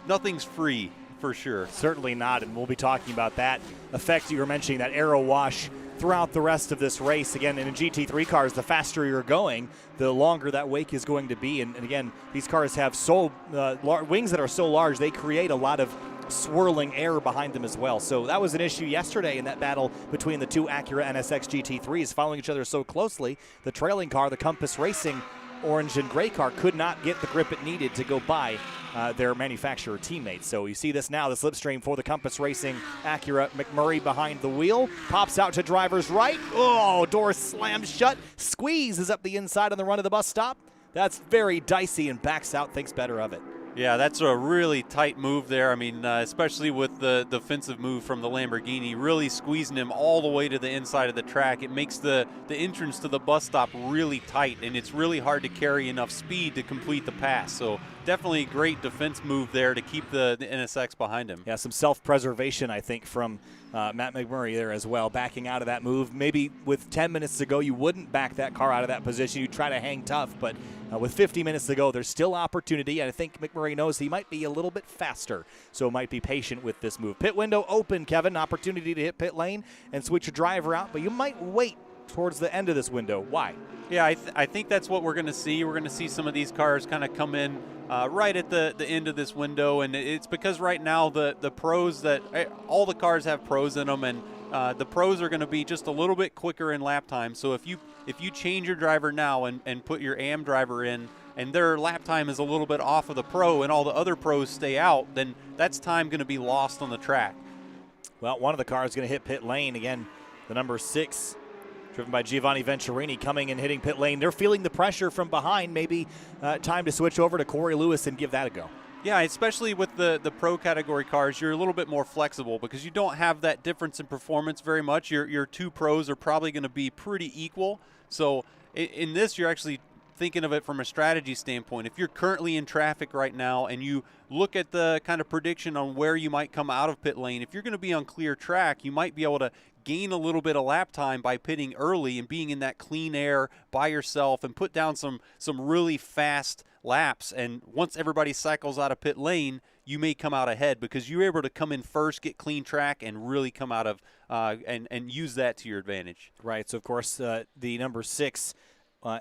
Nothing's free, for sure. Certainly not, and we'll be talking about that effect you were mentioning, that aero wash throughout the rest of this race. Again, in GT3 cars, the faster you're going, the longer that wake is going to be. And again, these cars have wings that are so large, they create a lot of swirling air behind them as well. So that was an issue yesterday in that battle between the two Acura NSX GT3s, following each other so closely. The trailing car, the Compass Racing orange and gray car, could not get the grip it needed to go by their manufacturer teammates. So you see this now, the slipstream for the Compass Racing Acura. McMurray behind the wheel, pops out to driver's right. Oh, door slams shut. Squeezes up the inside on the run of the bus stop. That's very dicey, and backs out, thinks better of it. Yeah, that's a really tight move there. I mean, especially with the defensive move from the Lamborghini, really squeezing him all the way to the inside of the track. It makes the entrance to the bus stop really tight, and it's really hard to carry enough speed to complete the pass. So definitely a great defense move there to keep the NSX behind him. Yeah, some self-preservation, I think, from Matt McMurray there as well, backing out of that move. Maybe with 10 minutes to go, you wouldn't back that car out of that position. You'd try to hang tough, but with 50 minutes to go, there's still opportunity, and I think McMurray knows he might be a little bit faster, so might be patient with this move. Pit window open, Kevin. Opportunity to hit pit lane and switch your driver out, but you might wait towards the end of this window. Why? Yeah, I think that's what we're going to see. We're going to see some of these cars kind of come in right at the end of this window, and it's because right now the pros, that all the cars have pros in them, and the pros are going to be just a little bit quicker in lap time. So if you change your driver now and put your AM driver in, and their lap time is a little bit off of the pro, and all the other pros stay out, then that's time going to be lost on the track. Well, one of the cars is going to hit pit lane again. The number 6, driven by Giovanni Venturini, coming and hitting pit lane. They're feeling the pressure from behind. Maybe time to switch over to Corey Lewis and give that a go. Yeah, especially with the pro category cars, you're a little bit more flexible because you don't have that difference in performance very much. Your two pros are probably going to be pretty equal. So in this, you're actually thinking of it from a strategy standpoint. If you're currently in traffic right now and you look at the kind of prediction on where you might come out of pit lane, if you're going to be on clear track, you might be able to gain a little bit of lap time by pitting early and being in that clean air by yourself and put down some really fast laps. And once everybody cycles out of pit lane, you may come out ahead because you're able to come in first, get clean track, and really come out of and use that to your advantage. Right. So, of course, the number 6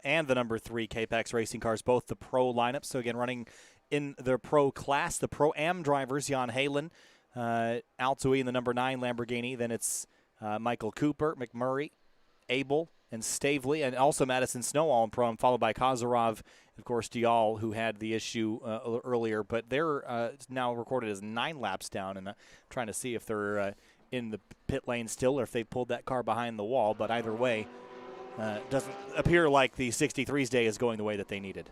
and the number 3 K-Pax racing cars, both the pro lineup. So, again, running in the pro class, the Pro-Am drivers, Jan Halen, Altui in the number 9 Lamborghini. Then it's Michael Cooper, McMurray, Abel, and Stavely, and also Madison Snowall in Pro-Am, followed by Kozarov, of course, Dial, who had the issue earlier. But they're now recorded as 9 laps down, and trying to see if they're in the pit lane still or if they pulled that car behind the wall. But either way, doesn't appear like the 63's day is going the way that they needed.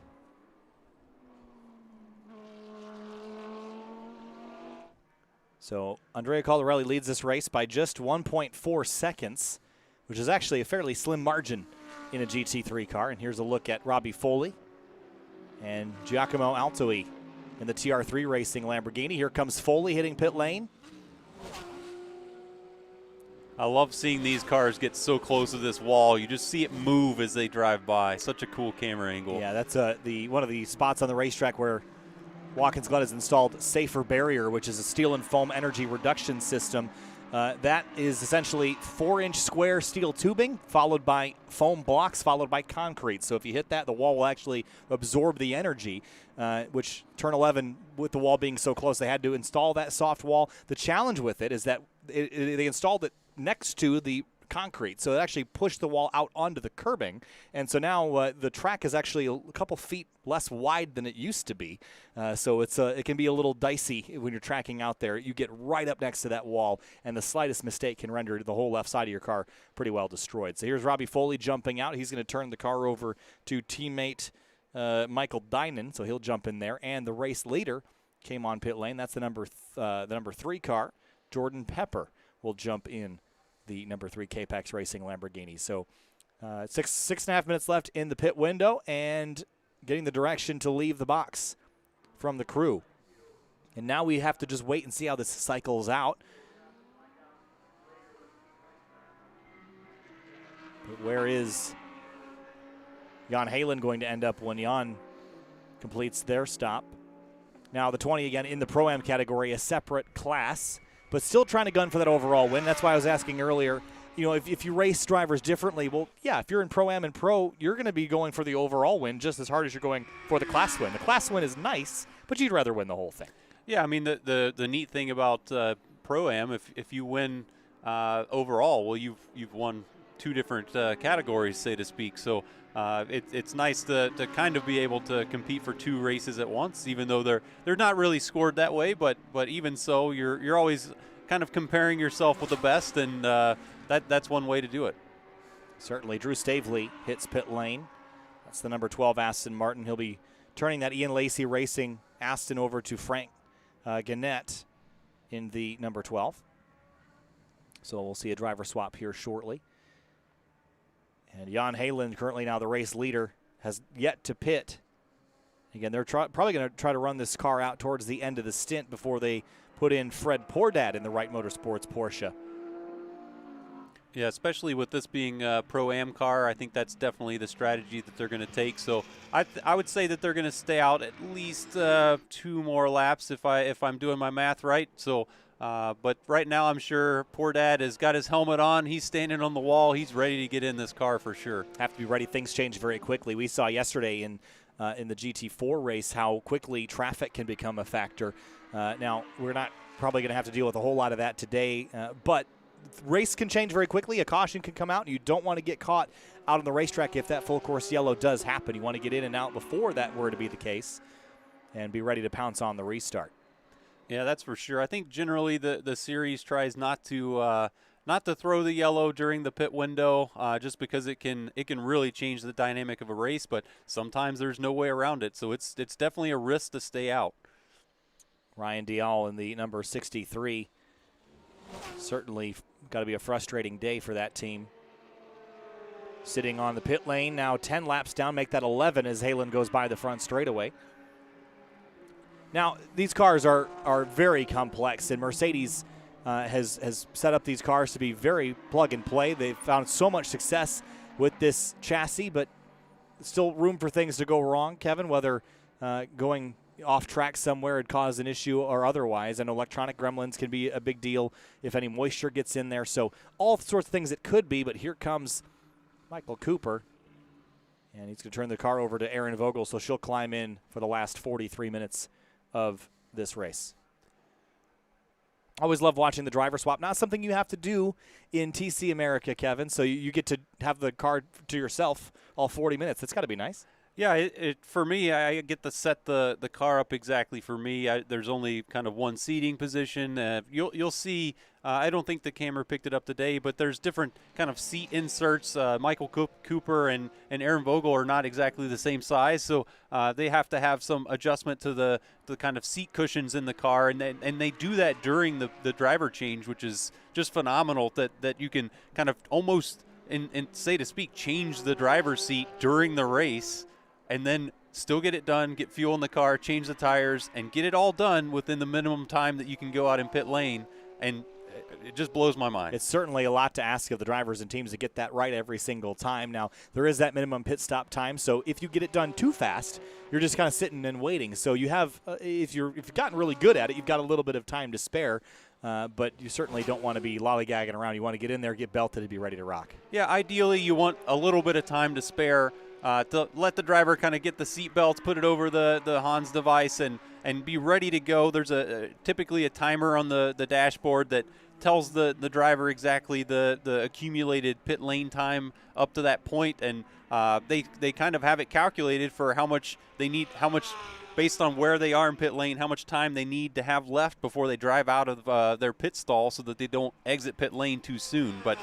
So Andrea Coldarelli leads this race by just 1.4 seconds, which is actually a fairly slim margin in a GT3 car. And here's a look at Robbie Foley and Giacomo Altui in the TR3 Racing Lamborghini. Here comes Foley hitting pit lane. I love seeing these cars get so close to this wall. You just see it move as they drive by. Such a cool camera angle. Yeah, that's one of the spots on the racetrack where Watkins Glen has installed Safer Barrier, which is a steel and foam energy reduction system That is essentially 4-inch square steel tubing, followed by foam blocks, followed by concrete. So if you hit that, the wall will actually absorb the energy, which Turn 11, with the wall being so close, they had to install that soft wall. The challenge with it is that they installed it next to the concrete, so it actually pushed the wall out onto the curbing, and so now the track is actually a couple feet less wide than it used to be, so it can be a little dicey when you're tracking out there. You get right up next to that wall, and the slightest mistake can render the whole left side of your car pretty well destroyed. So here's Robbie Foley jumping out. He's going to turn the car over to teammate Michael Dinan, so he'll jump in there, and the race leader came on pit lane. That's the number 3 car. Jordan Pepper will jump in the number 3 K-Pax Racing Lamborghini. So 6.5 minutes left in the pit window, and getting the direction to leave the box from the crew. And now we have to just wait and see how this cycles out. But where is Jan Halen going to end up when Jan completes their stop? Now the 20 again in the Pro-Am category, a separate class, but still trying to gun for that overall win. That's why I was asking earlier, if you race drivers differently, well, yeah, if you're in Pro-Am and Pro, you're going to be going for the overall win just as hard as you're going for the class win. The class win is nice, but you'd rather win the whole thing. Yeah, I mean, the neat thing about Pro-Am, if you win overall, well, you've won 2 different categories, so to speak. So it's nice to kind of be able to compete for 2 races at once, even though they're not really scored that way. But even so, you're always kind of comparing yourself with the best, and that's one way to do it. Certainly, Drew Stavely hits pit lane. That's the number 12 Aston Martin. He'll be turning that Ian Lacey Racing Aston over to Frank Gannett in the number 12. So we'll see a driver swap here shortly. And Jan Halen, currently now the race leader, has yet to pit. Again, they're probably going to try to run this car out towards the end of the stint before they put in Fred Pourdad in the Wright Motorsports Porsche. Yeah, especially with this being a Pro-Am car, I think that's definitely the strategy that they're going to take. So I would say that they're going to stay out at least 2 more laps if I'm doing my math right. So, but right now I'm sure Pourdad has got his helmet on. He's standing on the wall. He's ready to get in this car for sure. Have to be ready. Things change very quickly. We saw yesterday in the GT4 race how quickly traffic can become a factor. Now, we're not probably going to have to deal with a whole lot of that today, but race can change very quickly. A caution can come out, and you don't want to get caught out on the racetrack if that full course yellow does happen. You want to get in and out before that were to be the case and be ready to pounce on the restart. Yeah, that's for sure. I think generally the series tries not to throw the yellow during the pit window, just because it can really change the dynamic of a race. But sometimes there's no way around it, so it's definitely a risk to stay out. Ryan Dial in the number 63. Certainly got to be a frustrating day for that team. Sitting on the pit lane now, 10 laps down, make that 11 as Halen goes by the front straightaway. Now, these cars are very complex, and Mercedes has set up these cars to be very plug and play. They've found so much success with this chassis, but still room for things to go wrong, Kevin, whether going off track somewhere and cause an issue or otherwise. And electronic gremlins can be a big deal if any moisture gets in there. So all sorts of things it could be, but here comes Michael Cooper. And he's going to turn the car over to Erin Vogel, so she'll climb in for the last 43 minutes of this race. Always love watching the driver swap. Not something you have to do in TC America, Kevin, so you get to have the car to yourself all 40 minutes. That's got to be nice. Yeah, for me, I get to set the car up exactly for me. There's only kind of one seating position. You'll see, I don't think the camera picked it up today, but there's different kind of seat inserts. Michael Cooper and Erin Vogel are not exactly the same size, so they have to have some adjustment to the kind of seat cushions in the car, and they do that during the driver change, which is just phenomenal that you can kind of almost, and say to speak, change the driver's seat during the race, and then still get it done, get fuel in the car, change the tires, and get it all done within the minimum time that you can go out in pit lane. And it just blows my mind. It's certainly a lot to ask of the drivers and teams to get that right every single time. Now, there is that minimum pit stop time, so if you get it done too fast, you're just kind of sitting and waiting. So you have, if you've gotten really good at it, you've got a little bit of time to spare. but you certainly don't want to be lollygagging around. You want to get in there, get belted, and be ready to rock. Yeah, ideally you want a little bit of time to spare to let the driver kind of get the seat belts, put it over the Hans device, and be ready to go. There's typically a timer on the dashboard that tells the driver exactly the accumulated pit lane time up to that point, and they kind of have it calculated for how much they need, based on where they are in pit lane, how much time they need to have left before they drive out of their pit stall so that they don't exit pit lane too soon. But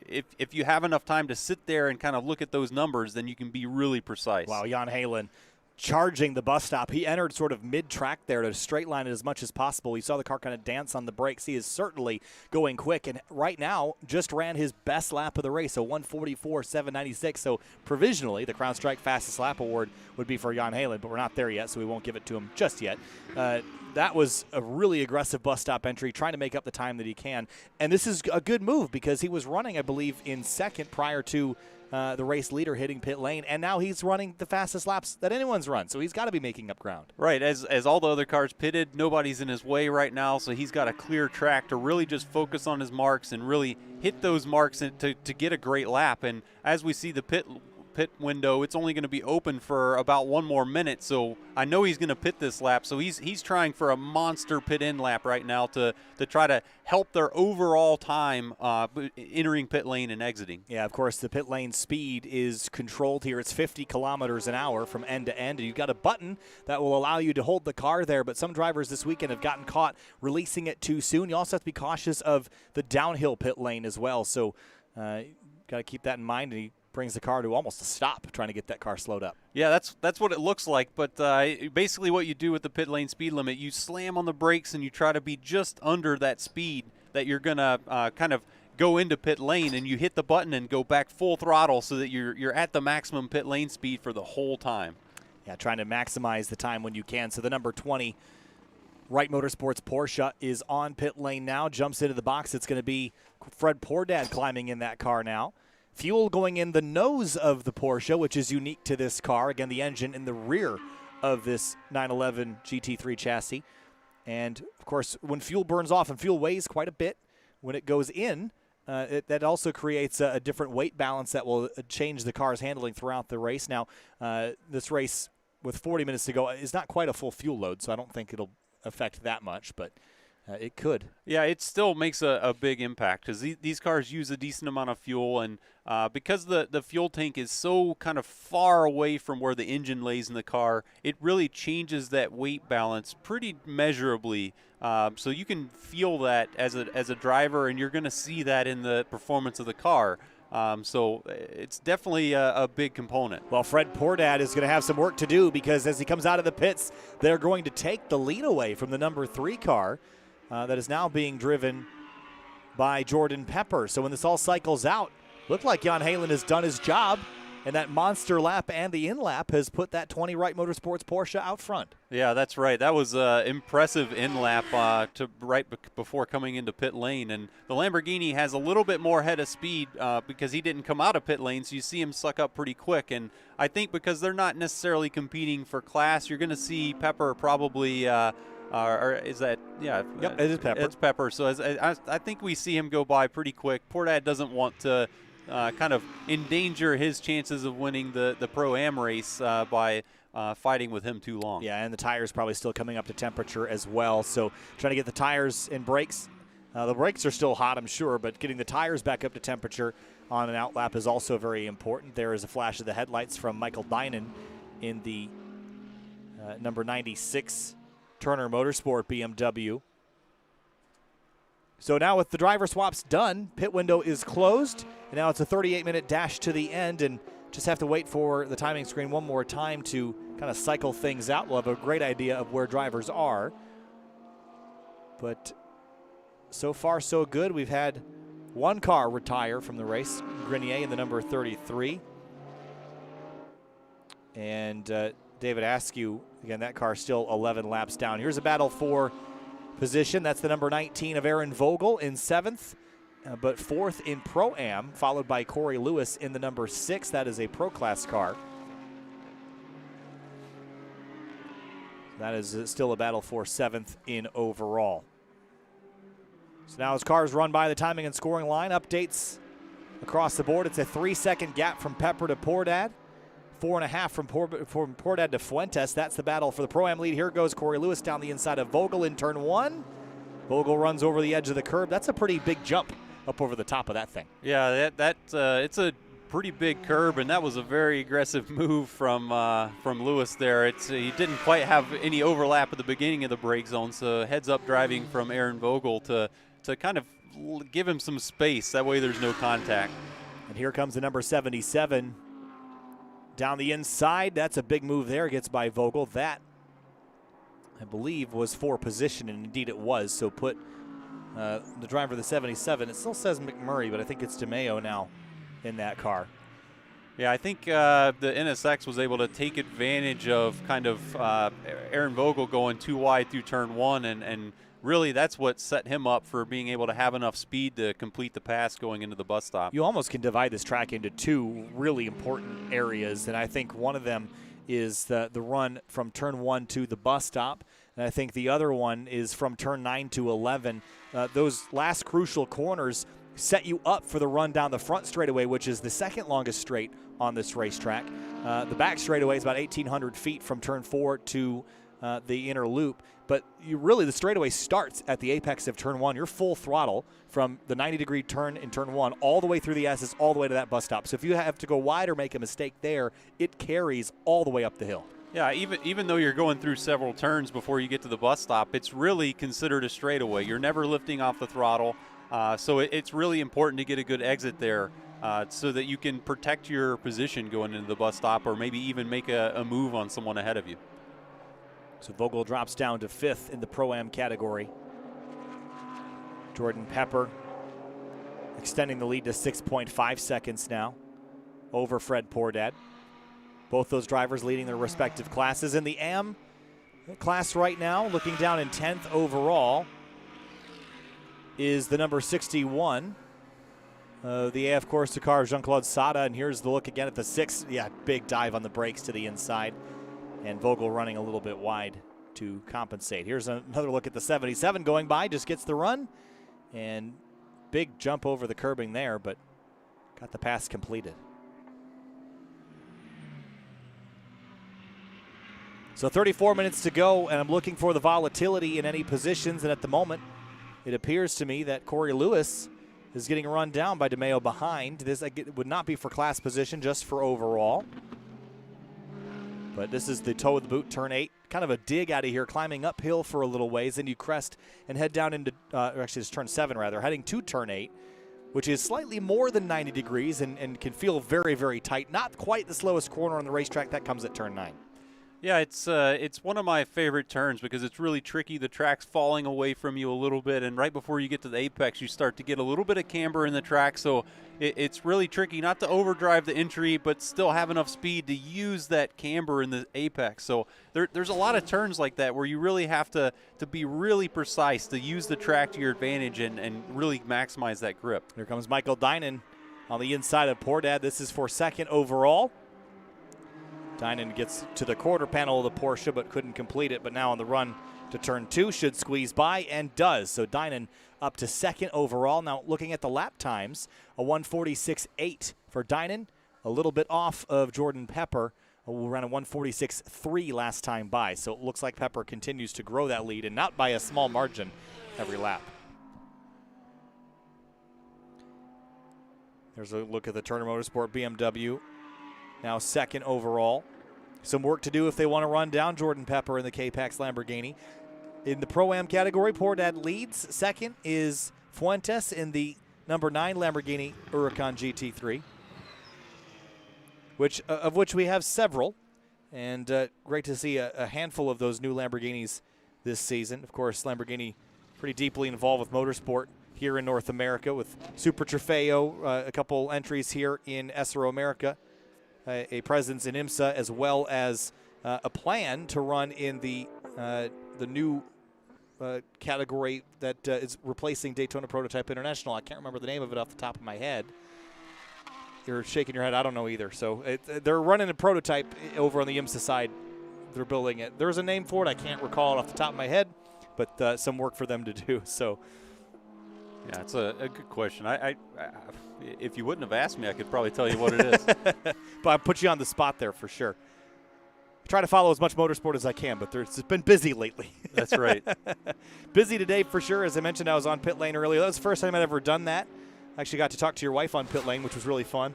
if you have enough time to sit there and kind of look at those numbers, then you can be really precise. Wow, Jan Halen charging the bus stop. He entered sort of mid-track there to straight line it as much as possible. You saw the car kind of dance on the brakes. He is certainly going quick, and right now just ran his best lap of the race, so 1:44.796. So provisionally, the Crown Strike Fastest Lap Award would be for Jan Halen, but we're not there yet, so we won't give it to him just yet. That was a really aggressive bus stop entry, trying to make up the time that he can. And this is a good move because he was running, I believe, in second prior to the race leader hitting pit lane, and now he's running the fastest laps that anyone's run, so he's got to be making up ground. Right, as all the other cars pitted, nobody's in his way right now, so he's got a clear track to really just focus on his marks and really hit those marks to get a great lap. And as we see the pit window, it's only going to be open for about 1 more minute, so I know he's going to pit this lap. So he's trying for a monster pit in lap right now to try to help their overall time entering pit lane and exiting. Yeah, of course, the pit lane speed is controlled here. It's 50 kilometers an hour from end to end, and you've got a button that will allow you to hold the car there, but some drivers this weekend have gotten caught releasing it too soon. You also have to be cautious of the downhill pit lane as well, so got to keep that in mind. And he brings the car to almost a stop trying to get that car slowed up. Yeah, that's what it looks like, but basically what you do with the pit lane speed limit, you slam on the brakes and you try to be just under that speed that you're going to kind of go into pit lane, and you hit the button and go back full throttle so that you're at the maximum pit lane speed for the whole time. Yeah, trying to maximize the time when you can. So the number 20 Wright Motorsports Porsche is on pit lane now, jumps into the box. It's going to be Fred Pordad climbing in that car now. Fuel going in the nose of the Porsche, which is unique to this car. Again, the engine in the rear of this 911 GT3 chassis. And, of course, when fuel burns off, and fuel weighs quite a bit when it goes in, that also creates a different weight balance that will change the car's handling throughout the race. Now, this race with 40 minutes to go is not quite a full fuel load, so I don't think it'll affect that much, but it could. Yeah, it still makes a big impact because these cars use a decent amount of fuel, and because the fuel tank is so kind of far away from where the engine lays in the car, it really changes that weight balance pretty measurably. So you can feel that as a driver, and you're going to see that in the performance of the car. So it's definitely a big component. Well, Fred Pordad is going to have some work to do because as he comes out of the pits, they're going to take the lead away from the number 3 car. That is now being driven by Jordan Pepper. So when this all cycles out, looked like Jan Halen has done his job, and that monster lap and the in-lap has put that 20 Wright Motorsports Porsche out front. Yeah, that's right. That was an impressive in-lap before coming into pit lane. And the Lamborghini has a little bit more head of speed because he didn't come out of pit lane, so you see him suck up pretty quick. And I think because they're not necessarily competing for class, you're going to see Pepper probably or is that, yeah. Yep, it is Pepper. It's Pepper. So I think we see him go by pretty quick. Pordad doesn't want to kind of endanger his chances of winning the Pro-Am race by fighting with him too long. Yeah, and the tires probably still coming up to temperature as well. So trying to get the tires and brakes. The brakes are still hot, I'm sure, but getting the tires back up to temperature on an outlap is also very important. There is a flash of the headlights from Michael Dinan in the number 96 Turner Motorsport BMW. So now with the driver swaps done, pit window is closed, and now it's a 38-minute dash to the end, and just have to wait for the timing screen one more time to kind of cycle things out. We'll have a great idea of where drivers are. But so far, so good. We've had one car retire from the race, Grenier in the number 33. And David Askew, again, that car still 11 laps down. Here's a battle for position. That's the number 19 of Aaron Vogel in 7th, but 4th in Pro-Am, followed by Corey Lewis in the number 6. That is a Pro Class car. That is still a battle for 7th in overall. So now as cars run by the timing and scoring line, updates across the board. It's a 3-second gap from Pepper to Pordad. 4.5 from Pordad to Fuentes. That's the battle for the Pro-Am lead. Here goes Corey Lewis down the inside of Vogel in turn 1. Vogel runs over the edge of the curb. That's a pretty big jump up over the top of that thing. Yeah, it's a pretty big curb, and that was a very aggressive move from Lewis there. He didn't quite have any overlap at the beginning of the brake zone, so heads-up driving from Aaron Vogel to kind of give him some space. That way there's no contact. And here comes the number 77 down the inside. That's a big move there. Gets by Vogel. That, I believe, was for position, and indeed it was. So put the driver of the 77. It still says McMurray, but I think it's DeMeo now in that car. Yeah, I think the NSX was able to take advantage of kind of Aaron Vogel going too wide through turn 1, and really that's what set him up for being able to have enough speed to complete the pass going into the bus stop. You almost can divide this track into two really important areas, and I think one of them is the run from turn 1 to the bus stop, and I think the other one is from turn 9 to 11. Those last crucial corners set you up for the run down the front straightaway, which is the second longest straight on this racetrack. The back straightaway is about 1,800 feet from turn 4 to the inner loop. But the straightaway starts at the apex of turn 1. You're full throttle from the 90-degree turn in turn 1 all the way through the S's, all the way to that bus stop. So if you have to go wide or make a mistake there, it carries all the way up the hill. Yeah, even though you're going through several turns before you get to the bus stop, it's really considered a straightaway. You're never lifting off the throttle. So it's really important to get a good exit there so that you can protect your position going into the bus stop, or maybe even make a move on someone ahead of you. So Vogel drops down to 5th in the Pro-Am category. Jordan Pepper extending the lead to 6.5 seconds now over Fred Pordad. Both those drivers leading their respective classes. In the AM class right now, looking down in 10th overall, is the number 61. The AF Corsa car, Jean-Claude Sada, and here's the look again at the 6. Yeah, big dive on the brakes to the inside, and Vogel running a little bit wide to compensate. Here's another look at the 77 going by, just gets the run, and big jump over the curbing there, but got the pass completed. So 34 minutes to go, and I'm looking for the volatility in any positions, and at the moment, it appears to me that Corey Lewis is getting run down by DeMeo behind. This would not be for class position, just for overall. But this is the toe of the boot, turn 8. Kind of a dig out of here, climbing uphill for a little ways, and you crest and head down into, actually it's turn 7 rather, heading to turn 8, which is slightly more than 90 degrees and can feel very, very tight. Not quite the slowest corner on the racetrack. That comes at turn 9. Yeah, it's one of my favorite turns because it's really tricky. The track's falling away from you a little bit, and right before you get to the apex, you start to get a little bit of camber in the track. So it's really tricky not to overdrive the entry, but still have enough speed to use that camber in the apex. So there's a lot of turns like that where you really have to be really precise to use the track to your advantage and really maximize that grip. Here comes Michael Dinan on the inside of Pordad. This is for 2nd overall. Dinan gets to the quarter panel of the Porsche but couldn't complete it, but now on the run to turn 2 should squeeze by and does. So Dinan up to 2nd overall. Now looking at the lap times, a 146.8 for Dinan, a little bit off of Jordan Pepper, who ran a 146.3 last time by. So it looks like Pepper continues to grow that lead, and not by a small margin every lap. There's a look at the Turner Motorsport BMW. Now 2nd overall. Some work to do if they want to run down Jordan Pepper in the K-Pax Lamborghini. In the Pro-Am category, Pordad leads. 2nd is Fuentes in the number 9 Lamborghini Huracan GT3, of which we have several. And great to see a handful of those new Lamborghinis this season. Of course, Lamborghini pretty deeply involved with motorsport here in North America with Super Trofeo, a couple entries here in SRO America. A presence in IMSA, as well as a plan to run in the new category that is replacing Daytona Prototype International. I can't remember the name of it off the top of my head. You're shaking your head. I don't know either. So they're running a prototype over on the IMSA side. They're building it. There's a name for it. I can't recall it off the top of my head, but some work for them to do. So Yeah, it's a good question. I if you wouldn't have asked me, I could probably tell you what it is. But I put you on the spot there for sure. I try to follow as much motorsport as I can, but it's been busy lately. That's right. Busy today for sure. As I mentioned, I was on pit lane earlier. That was the first time I'd ever done that. I actually got to talk to your wife on pit lane, which was really fun,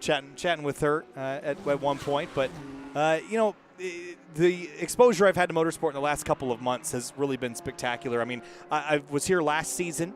chatting with her at one point. But, the exposure I've had to motorsport in the last couple of months has really been spectacular. I mean, I was here last season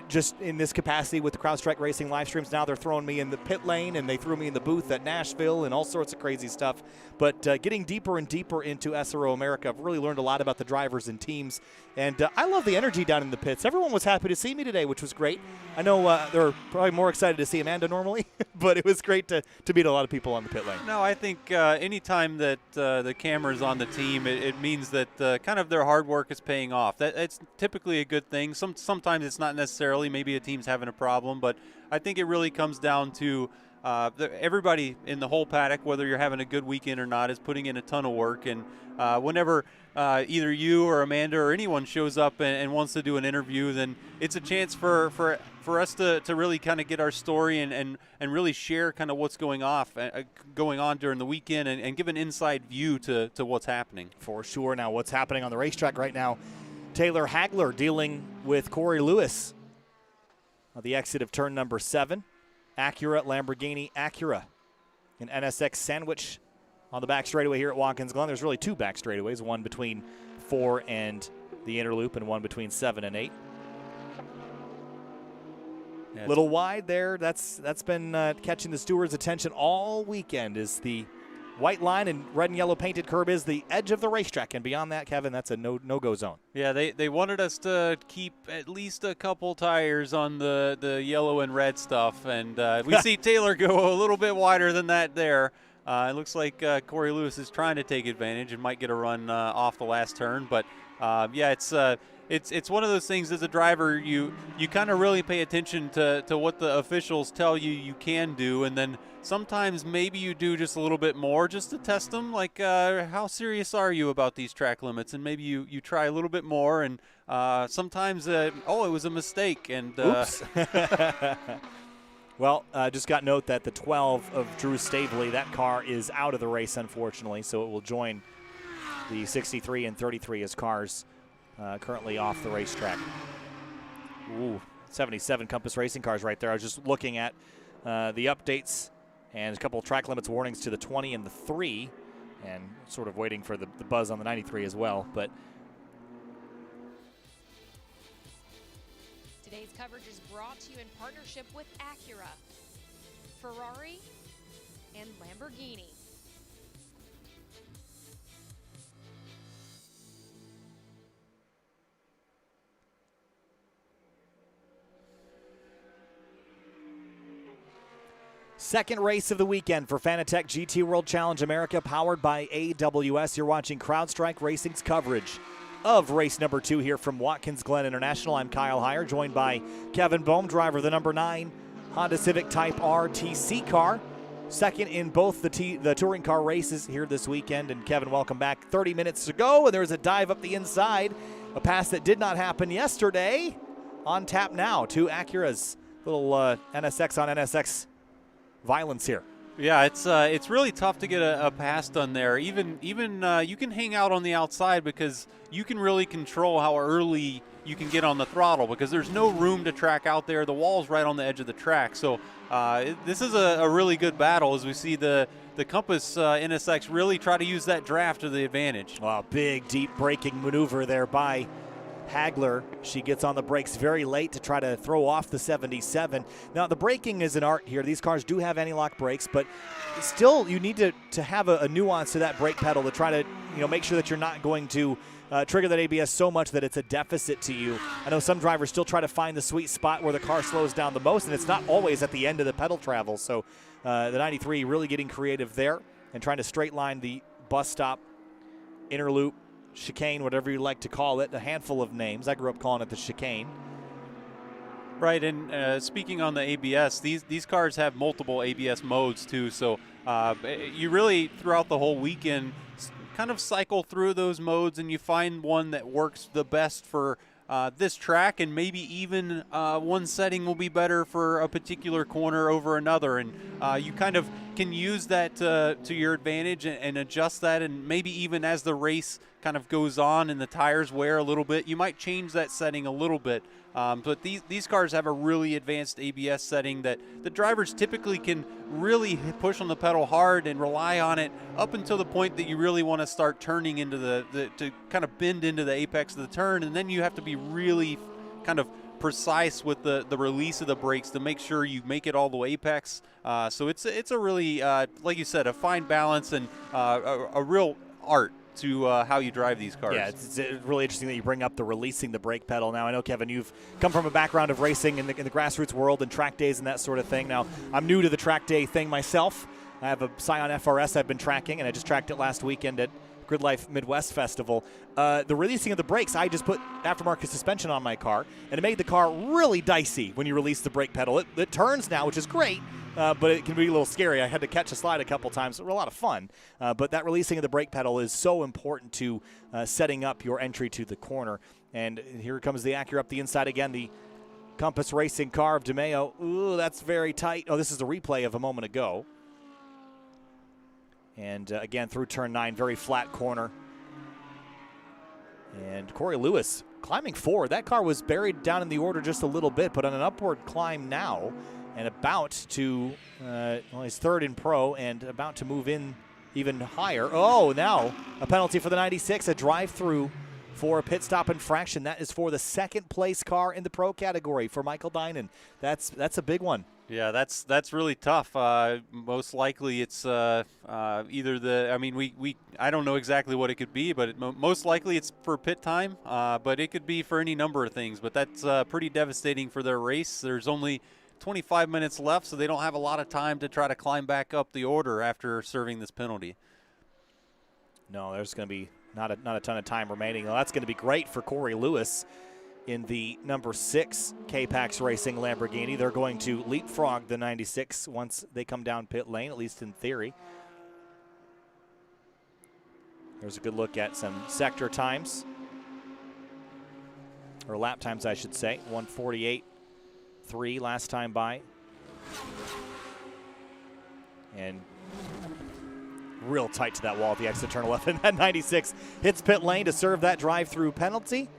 just in this capacity with the CrowdStrike Racing live streams. Now they're throwing me in the pit lane, and they threw me in the booth at Nashville and all sorts of crazy stuff. But getting deeper and deeper into SRO America, I've really learned a lot about the drivers and teams. And I love the energy down in the pits. Everyone was happy to see me today, which was great. I know they're probably more excited to see Amanda normally, but it was great to meet a lot of people on the pit lane. No, I think anytime that the camera's on the team, it means that kind of their hard work is paying off. It's typically a good thing. Sometimes it's not necessarily. Maybe a team's having a problem, but I think it really comes down to everybody in the whole paddock, whether you're having a good weekend or not, is putting in a ton of work. And whenever either you or Amanda or anyone shows up and wants to do an interview, then it's a chance for us to really kind of get our story and really share kind of what's going on during the weekend and give an inside view to what's happening. For sure. Now, what's happening on the racetrack right now? Taylor Hagler dealing with Corey Lewis on the exit of turn number 7. Acura, Lamborghini, Acura. An NSX sandwich on the back straightaway here at Watkins Glen. There's really two back straightaways, one between 4 and the inner loop and one between 7 and 8. Yeah, little wide there. That's been catching the steward's attention all weekend. Is the white line and red and yellow painted curb is the edge of the racetrack, and beyond that, Kevin, that's a no-go zone. Yeah, they wanted us to keep at least a couple tires on the yellow and red stuff, and we see Taylor go a little bit wider than that there. It looks like Corey Lewis is trying to take advantage and might get a run off the last turn, but yeah, it's one of those things as a driver, you kind of really pay attention to what the officials tell you can do, and then sometimes maybe you do just a little bit more just to test them, like how serious are you about these track limits, and maybe you try a little bit more, and sometimes it was a mistake, and oops. Well, just got note that the 12 of Drew Stavely, that car is out of the race, unfortunately, so it will join the 63 and 33 as cars currently off the racetrack. Ooh, 77 Compass Racing cars right there. I was just looking at the updates and a couple of track limits warnings to the 20 and the 3, and sort of waiting for the buzz on the 93 as well. But Today's coverage is brought to you in partnership with Acura, Ferrari, and Lamborghini. second race of the weekend for Fanatec GT World Challenge America, powered by AWS. You're watching CrowdStrike Racing's coverage of race number 2 here from Watkins Glen International. I'm Kyle Heyer, joined by Kevin Bohm, driver of the number 9 Honda Civic Type R TC car. Second in both the touring car races here this weekend. And Kevin, welcome back. 30 minutes to go, and there's a dive up the inside. A pass that did not happen yesterday. On tap now, 2 Acuras. Little NSX on NSX violence here. Yeah, it's really tough to get a pass done there. Even you can hang out on the outside because you can really control how early you can get on the throttle because there's no room to track out there. The wall's right on the edge of the track. So this is a really good battle as we see the Compass NSX really try to use that draft to the advantage. Wow, big, deep braking maneuver there by Hagler. She gets on the brakes very late to try to throw off the 77. Now, the braking is an art here. These cars do have anti-lock brakes, but still you need to have a nuance to that brake pedal to try to make sure that you're not going to trigger that ABS so much that it's a deficit to you. I know some drivers still try to find the sweet spot where the car slows down the most, and it's not always at the end of the pedal travel. So the 93 really getting creative there and trying to straight line the bus stop, inner loop, chicane, whatever you like to call it, a handful of names. I grew up calling it the chicane. Right, and speaking on the ABS, these cars have multiple ABS modes too, so you really, throughout the whole weekend, kind of cycle through those modes and you find one that works the best for this track, and maybe even one setting will be better for a particular corner over another, and you kind of can use that to your advantage and adjust that, and maybe even as the race kind of goes on and the tires wear a little bit, you might change that setting a little bit. But these cars have a really advanced ABS setting that the drivers typically can really push on the pedal hard and rely on it up until the point that you really want to start turning into to kind of bend into the apex of the turn, and then you have to be really kind of precise with the release of the brakes to make sure you make it all the way apex. So it's a really, like you said, a fine balance and a real art to how you drive these cars. Yeah, it's really interesting that you bring up the releasing the brake pedal. Now, I know, Kevin, you've come from a background of racing in the grassroots world and track days and that sort of thing. Now, I'm new to the track day thing myself. I have a Scion FRS I've been tracking, and I just tracked it last weekend at Grid Life Midwest Festival. The releasing of the brakes, I just put aftermarket suspension on my car, and it made the car really dicey when you release the brake pedal. It turns now, which is great, but it can be a little scary. I had to catch a slide a couple times. It was a lot of fun. But that releasing of the brake pedal is so important to setting up your entry to the corner. And here comes the Acura up the inside again, the Compass Racing car of DeMeo. Ooh, that's very tight. Oh, this is the replay of a moment ago. And again, through turn 9, very flat corner. And Corey Lewis climbing forward. That car was buried down in the order just a little bit, but on an upward climb now, and about to, well, he's third in pro and about to move in even higher. Oh, now a penalty for the 96, a drive-through for a pit stop infraction. That is for the second place car in the pro category for Michael Dinan. That's a big one. Yeah, that's really tough. Most likely it's either the, I mean, I don't know exactly what it could be, but most likely it's for pit time, but it could be for any number of things. But that's pretty devastating for their race. There's only 25 minutes left, so they don't have a lot of time to try to climb back up the order after serving this penalty. No, there's going to be not a ton of time remaining. Well, that's going to be great for Corey Lewis in the number 6 K-Pax Racing Lamborghini. They're going to leapfrog the 96 once they come down pit lane, at least in theory. There's a good look at some sector times, or lap times, I should say. 1:48.3 last time by. And real tight to that wall at the exit turn 11. That 96 hits pit lane to serve that drive-through penalty.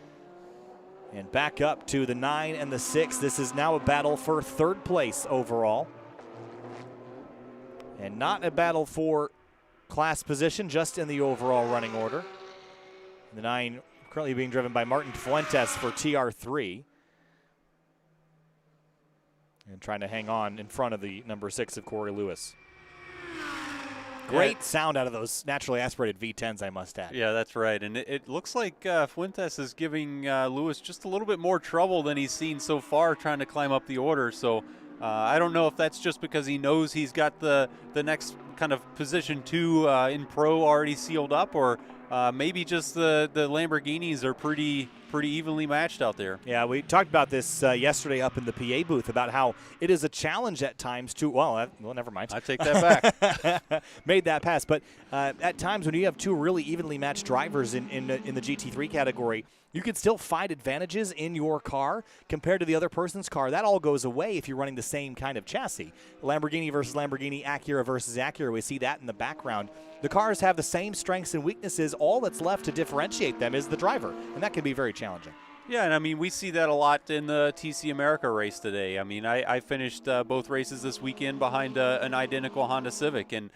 And back up to the 9 and the 6. This is now a battle for third place overall. And not a battle for class position, just in the overall running order. The 9 currently being driven by Martin Fuentes for TR3. And trying to hang on in front of the number 6 of Corey Lewis. Great sound out of those naturally aspirated V10s, I must add. Yeah, that's right. And it looks like Fuentes is giving Lewis just a little bit more trouble than he's seen so far trying to climb up the order. So I don't know if that's just because he knows he's got the next kind of position 2 in pro already sealed up, or maybe just the Lamborghinis are pretty evenly matched out there. Yeah, we talked about this yesterday up in the PA booth about how it is a challenge at times to, well, never mind. I take that back. Made that pass. But at times when you have 2 really evenly matched drivers in the GT3 category, you can still find advantages in your car compared to the other person's car. That all goes away if you're running the same kind of chassis. Lamborghini versus Lamborghini, Acura versus Acura, we see that in the background. The cars have the same strengths and weaknesses. All that's left to differentiate them is the driver, and that can be very challenging. Yeah, and I mean, we see that a lot in the TC America race today. I mean, I finished both races this weekend behind an identical Honda Civic, and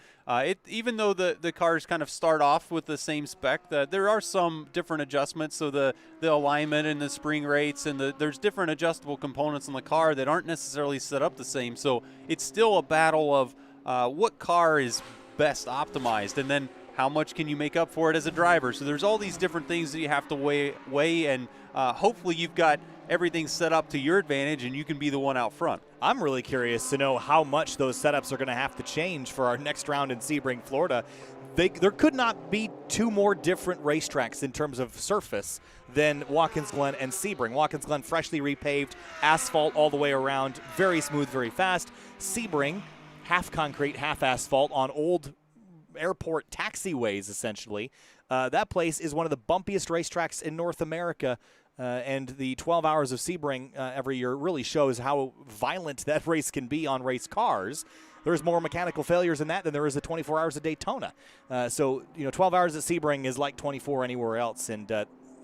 even though the cars kind of start off with the same spec, there are some different adjustments. So the alignment and the spring rates, and there's different adjustable components on the car that aren't necessarily set up the same. So it's still a battle of what car is best optimized, and then how much can you make up for it as a driver. So there's all these different things that you have to weigh, and hopefully you've got everything set up to your advantage and you can be the one out front. I'm really curious to know how much those setups are going to have to change for our next round in Sebring, Florida. There could not be 2 more different racetracks in terms of surface than Watkins Glen and Sebring. Watkins Glen freshly repaved, asphalt all the way around, very smooth, very fast. Sebring, half concrete, half asphalt on old airport taxiways, essentially. That place is one of the bumpiest racetracks in North America and the 12 hours of Sebring every year really shows how violent that race can be on race cars. There's more mechanical failures in that than there is the 24 hours of Daytona. So 12 hours at Sebring is like 24 anywhere else, and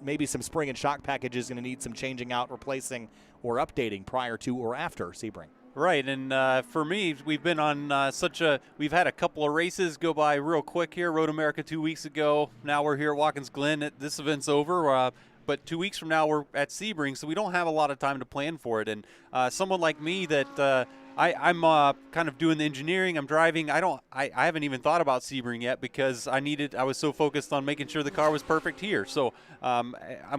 maybe some spring and shock packages going to need some changing out, replacing, or updating prior to or after Sebring. Right, and for me, we've been on we've had a couple of races go by real quick here. Road America 2 weeks ago. Now we're here at Watkins Glen. This event's over, but 2 weeks from now we're at Sebring, so we don't have a lot of time to plan for it. And someone like me that I'm kind of doing the engineering. I'm driving. I haven't even thought about Sebring yet because I was so focused on making sure the car was perfect here. So I'm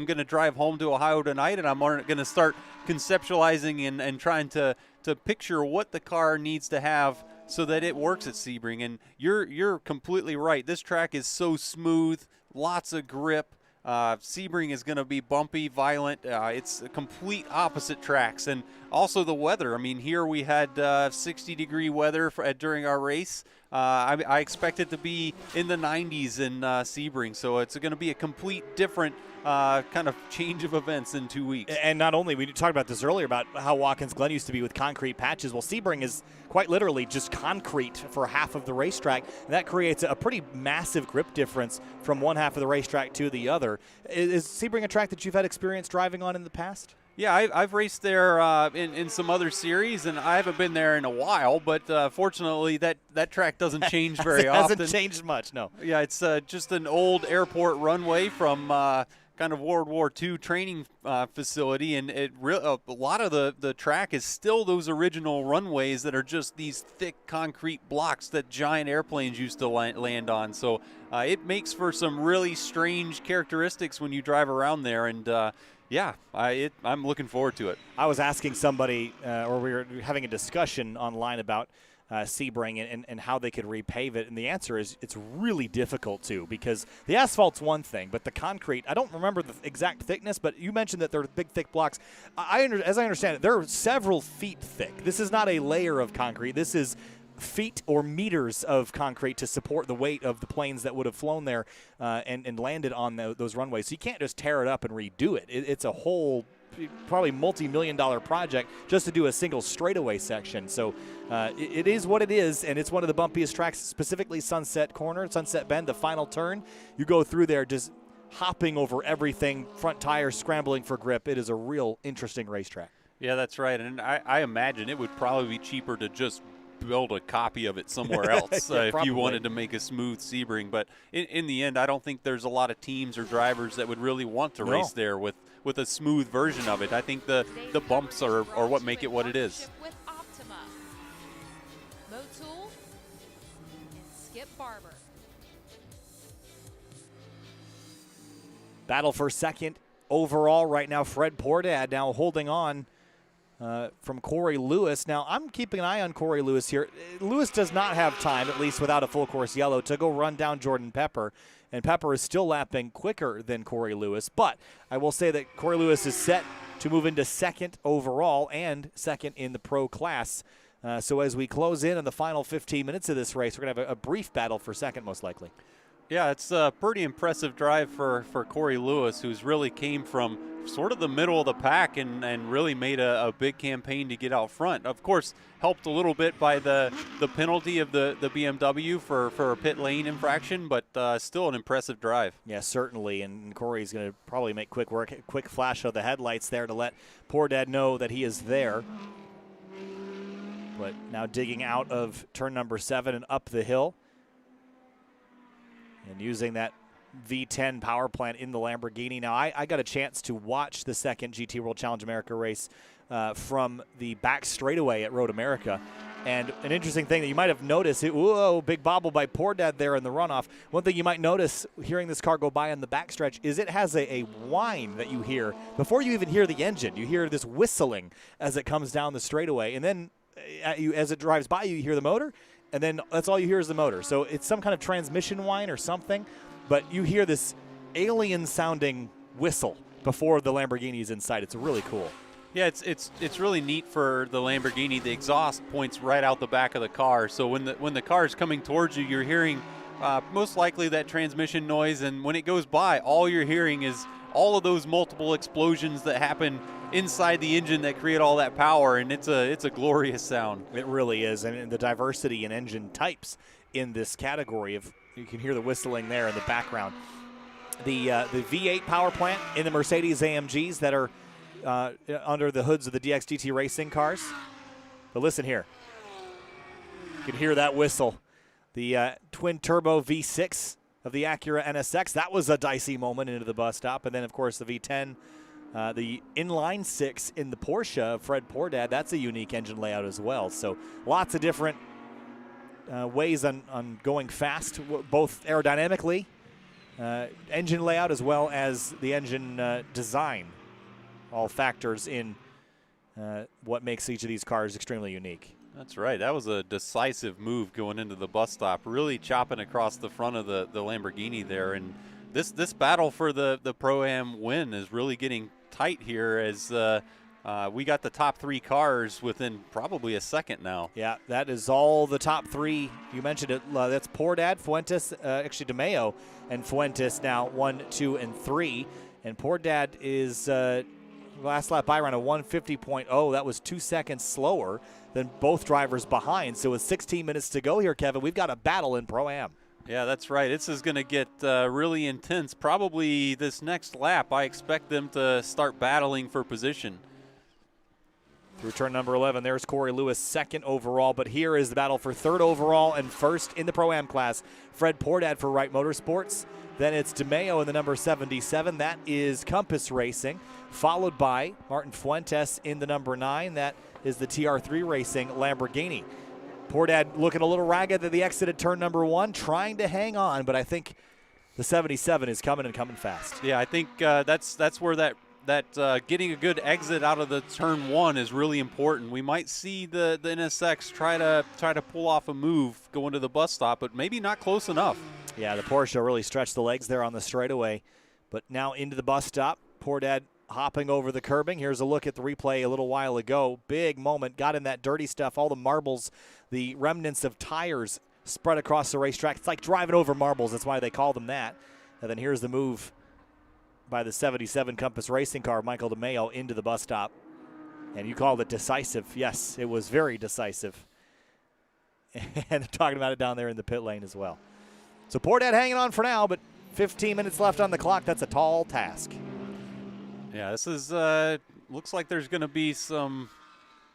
going to drive home to Ohio tonight, and I'm going to start conceptualizing and trying to picture what the car needs to have so that it works at Sebring. And you're completely right. This track is so smooth, lots of grip. Sebring is going to be bumpy, violent. It's complete opposite tracks. And also the weather. I mean, here we had 60-degree weather during our race. I expect it to be in the 90s in Sebring. So it's going to be a complete different kind of change of events in 2 weeks. And not only, we talked about this earlier about how Watkins Glen used to be with concrete patches. Well, Sebring is quite literally just concrete for half of the racetrack. And that creates a pretty massive grip difference from one half of the racetrack to the other. Is Sebring a track that you've had experience driving on in the past? Yeah, I've raced there in some other series, and I haven't been there in a while, but fortunately that track doesn't change very often. It hasn't changed much, no. Yeah, it's just an old airport runway from kind of World War II training facility, and a lot of the track is still those original runways that are just these thick concrete blocks that giant airplanes used to land on. So it makes for some really strange characteristics when you drive around there, and yeah, I'm looking forward to it. I was asking somebody, or we were having a discussion online about Sebring and how they could repave it, and the answer is it's really difficult to, because the asphalt's one thing, but the concrete, I don't remember the exact thickness, but you mentioned that they're big, thick blocks. As I understand it, they're several feet thick. This is not a layer of concrete. This is feet or meters of concrete to support the weight of the planes that would have flown there and landed on those runways. So you can't just tear it up and redo it. It's a whole probably multi-million-dollar project just to do a single straightaway section. So it is what it is, and it's one of the bumpiest tracks, specifically Sunset Corner, Sunset Bend, the final turn. You go through there just hopping over everything, front tires scrambling for grip. It is a real interesting racetrack. Yeah, that's right. And I imagine it would probably be cheaper to just build a copy of it somewhere else yeah, if you wanted to make a smooth Sebring. But in the end, I don't think there's a lot of teams or drivers that would really want to race there with a smooth version of it. I think the bumps are what make it what it is. With Optima, Motul, and Skip Barber. Battle for second overall right now. Fred Pordad now holding on from Corey Lewis. Now, I'm keeping an eye on Corey Lewis here. Lewis does not have time, at least without a full course yellow, to go run down Jordan Pepper. And Pepper is still lapping quicker than Corey Lewis. But I will say that Corey Lewis is set to move into second overall and second in the pro class. So as we close in on the final 15 minutes of this race, we're going to have a brief battle for second, most likely. Yeah, it's a pretty impressive drive for Corey Lewis, who's really came from sort of the middle of the pack and really made a big campaign to get out front. Of course, helped a little bit by the penalty of the BMW for a pit lane infraction, but still an impressive drive. Yeah, certainly, and Corey's going to probably make quick work, quick flash of the headlights there to let Pordad know that he is there. But now digging out of turn number 7 and up the hill. And using that V10 power plant in the Lamborghini. Now, I got a chance to watch the second GT World Challenge America race from the back straightaway at Road America. And an interesting thing that you might have noticed, whoa, big bobble by Pordad there in the runoff. One thing you might notice hearing this car go by on the backstretch is it has a whine that you hear before you even hear the engine. You hear this whistling as it comes down the straightaway. And then as it drives by, you hear the motor. And then that's all you hear is the motor. So it's some kind of transmission whine or something, but you hear this alien-sounding whistle before the Lamborghini is in sight. It's really cool. Yeah, it's really neat for the Lamborghini. The exhaust points right out the back of the car, so when the car is coming towards you, you're hearing most likely that transmission noise, and when it goes by, all you're hearing is all of those multiple explosions that happen inside the engine that create all that power, and it's a glorious sound. It really is, and the diversity in engine types in this category of, you can hear the whistling there in the background. The V8 power plant in the Mercedes AMGs that are under the hoods of the DXGT racing cars. But listen here. You can hear that whistle. The twin turbo V6 of the Acura NSX, that was a dicey moment into the bus stop. And then, of course, the V10, the inline 6 in the Porsche, Fred Pordad, that's a unique engine layout as well. So lots of different ways on going fast, both aerodynamically, engine layout, as well as the engine design. All factors in what makes each of these cars extremely unique. That's right. That was a decisive move going into the bus stop, really chopping across the front of the Lamborghini there. And this battle for the Pro-Am win is really getting tight here as we got the top 3 cars within probably a second now. Yeah, that is all the top 3. You mentioned it. That's Pordad, Fuentes, actually DeMeo, and Fuentes now 1, 2, and 3. And Pordad is last lap by around a 150.0. That was 2 seconds slower than both drivers behind. So with 16 minutes to go here, Kevin, we've got a battle in Pro-Am. Yeah, that's right. This is going to get really intense. Probably this next lap, I expect them to start battling for position. Through turn number 11, there's Corey Lewis, 2nd overall. But here is the battle for 3rd overall and 1st in the Pro-Am class. Fred Pordad for Wright Motorsports. Then it's DeMeo in the number 77. That is Compass Racing, followed by Martin Fuentes in the number 9. That is the TR3 Racing Lamborghini. Pordad looking a little ragged at the exit at turn number 1, trying to hang on, but I think the 77 is coming and coming fast. Yeah, I think that's where that getting a good exit out of the turn 1 is really important. We might see the NSX try to pull off a move going to the bus stop, but maybe not close enough. Yeah, the Porsche really stretched the legs there on the straightaway, but now into the bus stop. Pordad hopping over the curbing. Here's a look at the replay a little while ago. Big moment, got in that dirty stuff, all the marbles, the remnants of tires spread across the racetrack. It's like driving over marbles. That's why they call them that. And then here's the move by the 77 Compass Racing car, Michael DeMeo, into the bus stop. And you called it decisive. Yes, it was very decisive. And talking about it down there in the pit lane as well. So Pordad hanging on for now, but 15 minutes left on the clock. That's a tall task. Yeah, this is looks like there's going to be some.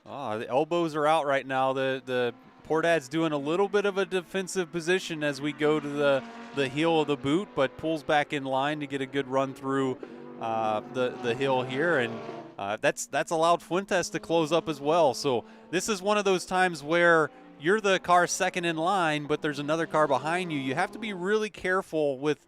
The elbows are out right now. The Pordad's doing a little bit of a defensive position as we go to the heel of the boot, but pulls back in line to get a good run through the hill here, and that's allowed Fuentes to close up as well. So this is one of those times where you're the car second in line, but there's another car behind you. You have to be really careful with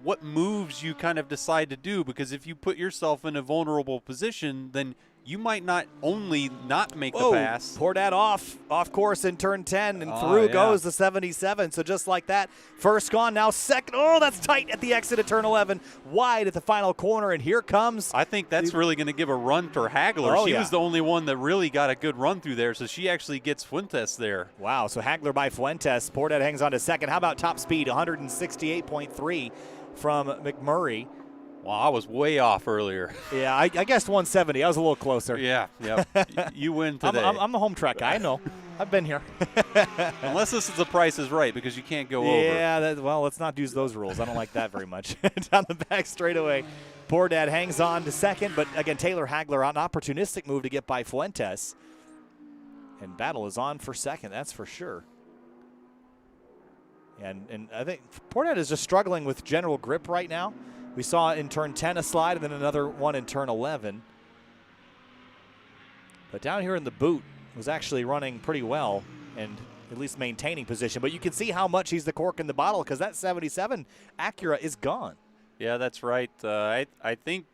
what moves you kind of decide to do, because if you put yourself in a vulnerable position, then you might not only not make the pass. Pordad off course in turn 10, and through goes the 77. So just like that, first gone, now second. Oh, that's tight at the exit of turn 11. Wide at the final corner, and here comes. I think that's really going to give a run for Hagler. She was the only one that really got a good run through there, so she actually gets Fuentes there. Wow, so Hagler by Fuentes. Pordad hangs on to second. How about top speed? 168.3 from McMurray. Well, I was way off earlier. Yeah, I guessed 170. I was a little closer. Yeah. You win today. I'm the home track guy. I know. I've been here. Unless this is the Price is Right, because you can't go over. Yeah, well, let's not use those rules. I don't like that very much. Down the back straightaway, Pordad hangs on to second, but again, Taylor Hagler, an opportunistic move to get by Fuentes. And battle is on for second, that's for sure. And I think Pordad is just struggling with general grip right now. We saw in turn 10 a slide, and then another one in turn 11. But down here in the boot was actually running pretty well and at least maintaining position. But you can see how much he's the cork in the bottle, because that 77 Acura is gone. Yeah, that's right. I think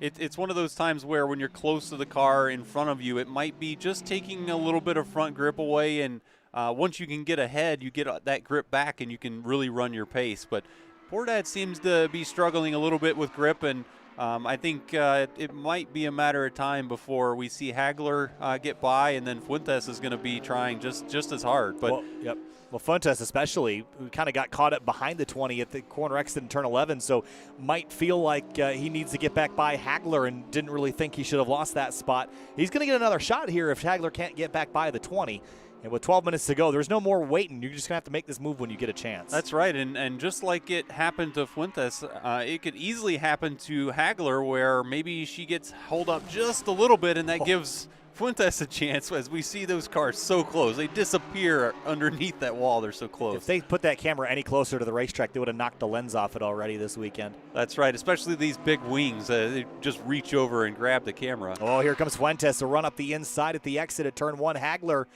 it's one of those times where when you're close to the car in front of you, it might be just taking a little bit of front grip away, and once you can get ahead, you get that grip back and you can really run your pace. But Pordad seems to be struggling a little bit with grip, and I think it might be a matter of time before we see Hagler get by, and then Fuentes is going to be trying just as hard. But yep. Well, Fuentes especially, who kind of got caught up behind the 20 at the corner exit in turn 11, so might feel like he needs to get back by Hagler and didn't really think he should have lost that spot. He's going to get another shot here if Hagler can't get back by the 20. And with 12 minutes to go, there's no more waiting. You're just going to have to make this move when you get a chance. That's right, and just like it happened to Fuentes, it could easily happen to Hagler, where maybe she gets held up just a little bit, and that gives Fuentes a chance. As we see those cars so close, they disappear underneath that wall. They're so close. If they put that camera any closer to the racetrack, they would have knocked the lens off it already this weekend. That's right, especially these big wings. They just reach over and grab the camera. Oh, here comes Fuentes to run up the inside at the exit at turn 1. Hagler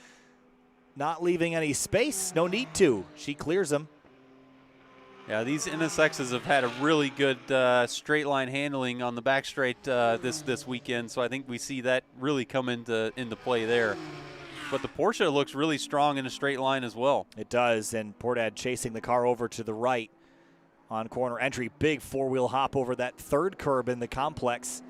not leaving any space. No need to. She clears him. Yeah, these NSXs have had a really good straight line handling on the back straight this weekend, so I think we see that really come into play there. But the Porsche looks really strong in a straight line as well. It does, and Portad chasing the car over to the right on corner entry. Big four-wheel hop over that third curb in the complex.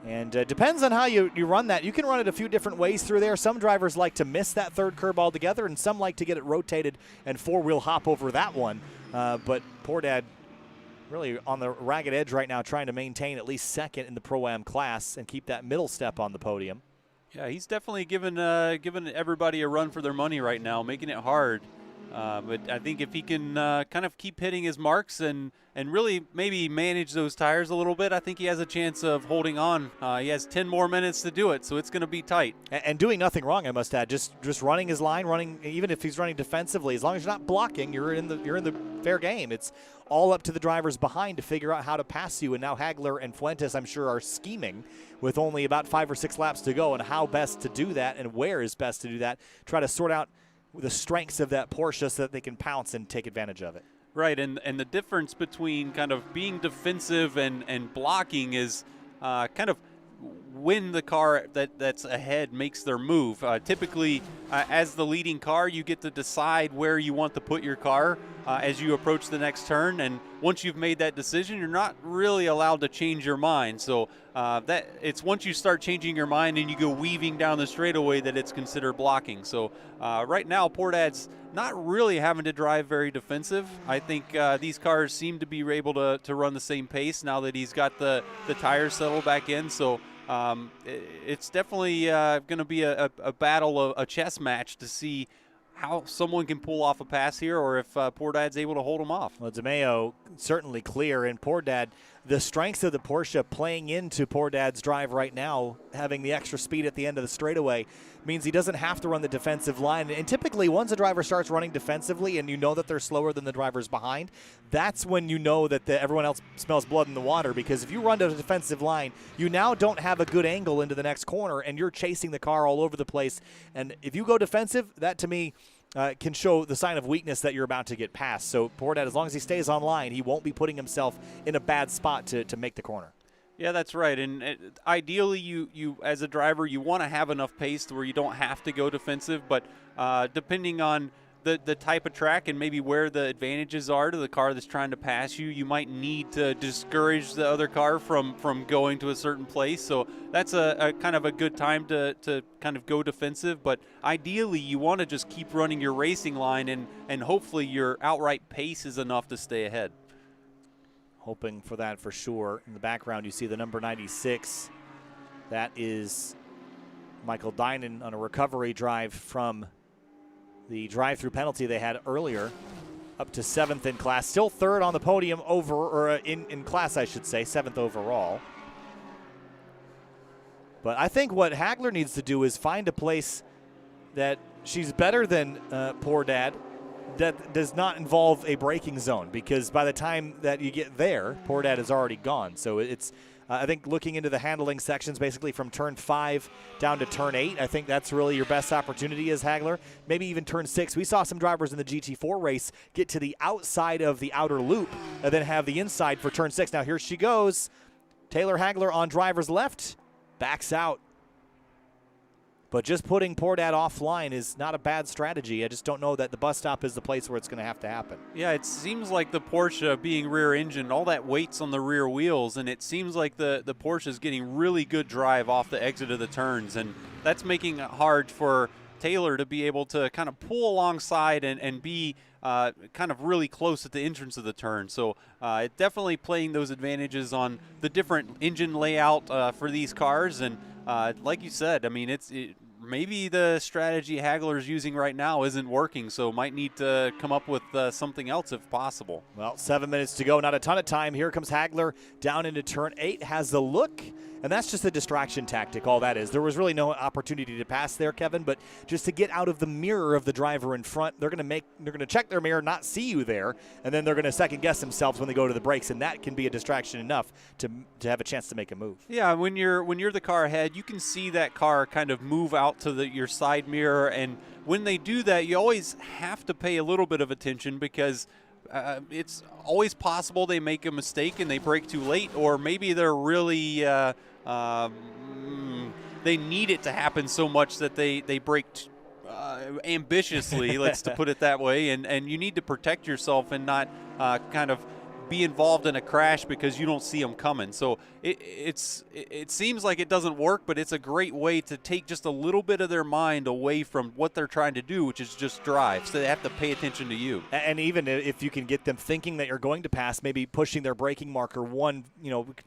And depends on how you run that. You can run it a few different ways through there. Some drivers like to miss that third curb altogether, and some like to get it rotated and four-wheel hop over that one. But Portad really on the ragged edge right now, trying to maintain at least second in the Pro-Am class and keep that middle step on the podium. Yeah, he's definitely giving everybody a run for their money right now, making it hard. But I think if he can kind of keep hitting his marks and really maybe manage those tires a little bit, I think he has a chance of holding on. He has 10 more minutes to do it, so it's going to be tight. And doing nothing wrong, I must add. Just running his line, running even if he's running defensively. As long as you're not blocking, you're in the fair game. It's all up to the drivers behind to figure out how to pass you. And now Hagler and Fuentes, I'm sure, are scheming with only about 5 or 6 laps to go and how best to do that and where is best to do that. Try to sort out the strengths of that Porsche so that they can pounce and take advantage of it. Right, and the difference between kind of being defensive and blocking is kind of when the car that's ahead makes their move. Typically, as the leading car, you get to decide where you want to put your car as you approach the next turn. And once you've made that decision, you're not really allowed to change your mind. So that it's once you start changing your mind and you go weaving down the straightaway that it's considered blocking. So right now, Portad's not really having to drive very defensive. I think these cars seem to be able to run the same pace now that he's got the tires settled back in. So it's definitely going to be a battle, a chess match to see how someone can pull off a pass here or if Portad's able to hold him off. Well, DeMeo certainly clear, and Portad, the strengths of the Porsche playing into Portad's drive right now, having the extra speed at the end of the straightaway, means he doesn't have to run the defensive line. And typically, once a driver starts running defensively and you know that they're slower than the drivers behind, that's when you know that everyone else smells blood in the water, because if you run to the defensive line, you now don't have a good angle into the next corner, and you're chasing the car all over the place. And if you go defensive, that to me can show the sign of weakness that you're about to get past. So Portad, as long as he stays on line, he won't be putting himself in a bad spot to make the corner. Yeah, that's right. And ideally, you as a driver, you want to have enough pace to where you don't have to go defensive. But depending on the type of track and maybe where the advantages are to the car that's trying to pass you, you might need to discourage the other car from going to a certain place. So that's a kind of a good time to kind of go defensive. But ideally, you want to just keep running your racing line, and hopefully your outright pace is enough to stay ahead. Hoping for that for sure. In the background, you see the number 96. That is Michael Dinan on a recovery drive from the drive-through penalty they had earlier, up to 7th in class. Still 3rd on the podium in class, I should say, 7th overall. But I think what Hagler needs to do is find a place that she's better than Portad, that does not involve a braking zone, because by the time that you get there, Portad is already gone. So it's, I think, looking into the handling sections, basically from turn 5 down to turn 8, I think that's really your best opportunity as Hagler. Maybe even turn 6. We saw some drivers in the GT4 race get to the outside of the outer loop and then have the inside for turn 6. Now here she goes. Taylor Hagler on driver's left, backs out. But just putting Portad offline is not a bad strategy. I just don't know that the bus stop is the place where it's going to have to happen. Yeah, it seems like the Porsche being rear engine, all that weight's on the rear wheels, and it seems like the Porsche is getting really good drive off the exit of the turns, and that's making it hard for Taylor to be able to kind of pull alongside and be kind of really close at the entrance of the turn. So it definitely playing those advantages on the different engine layout for these cars. And like you said, I mean, maybe the strategy Hagler's using right now isn't working, so might need to come up with something else if possible. Well, 7 minutes to go, not a ton of time. Here comes Hagler down into turn 8, has the look, and that's just a distraction tactic, all that is. There was really no opportunity to pass there, Kevin, but just to get out of the mirror of the driver in front, they're going to check their mirror, not see you there, and then they're going to second guess themselves when they go to the brakes, and that can be a distraction enough to have a chance to make a move. Yeah, when you're the car ahead, you can see that car kind of move out to your side mirror, and when they do that, you always have to pay a little bit of attention because it's always possible they make a mistake and they brake too late, or maybe they're really they need it to happen so much that they brake ambitiously, let's to put it that way, and you need to protect yourself and not kind of be involved in a crash because you don't see them coming. So it seems like it doesn't work, but it's a great way to take just a little bit of their mind away from what they're trying to do, which is just drive. So they have to pay attention to you. And even if you can get them thinking that you're going to pass, maybe pushing their braking marker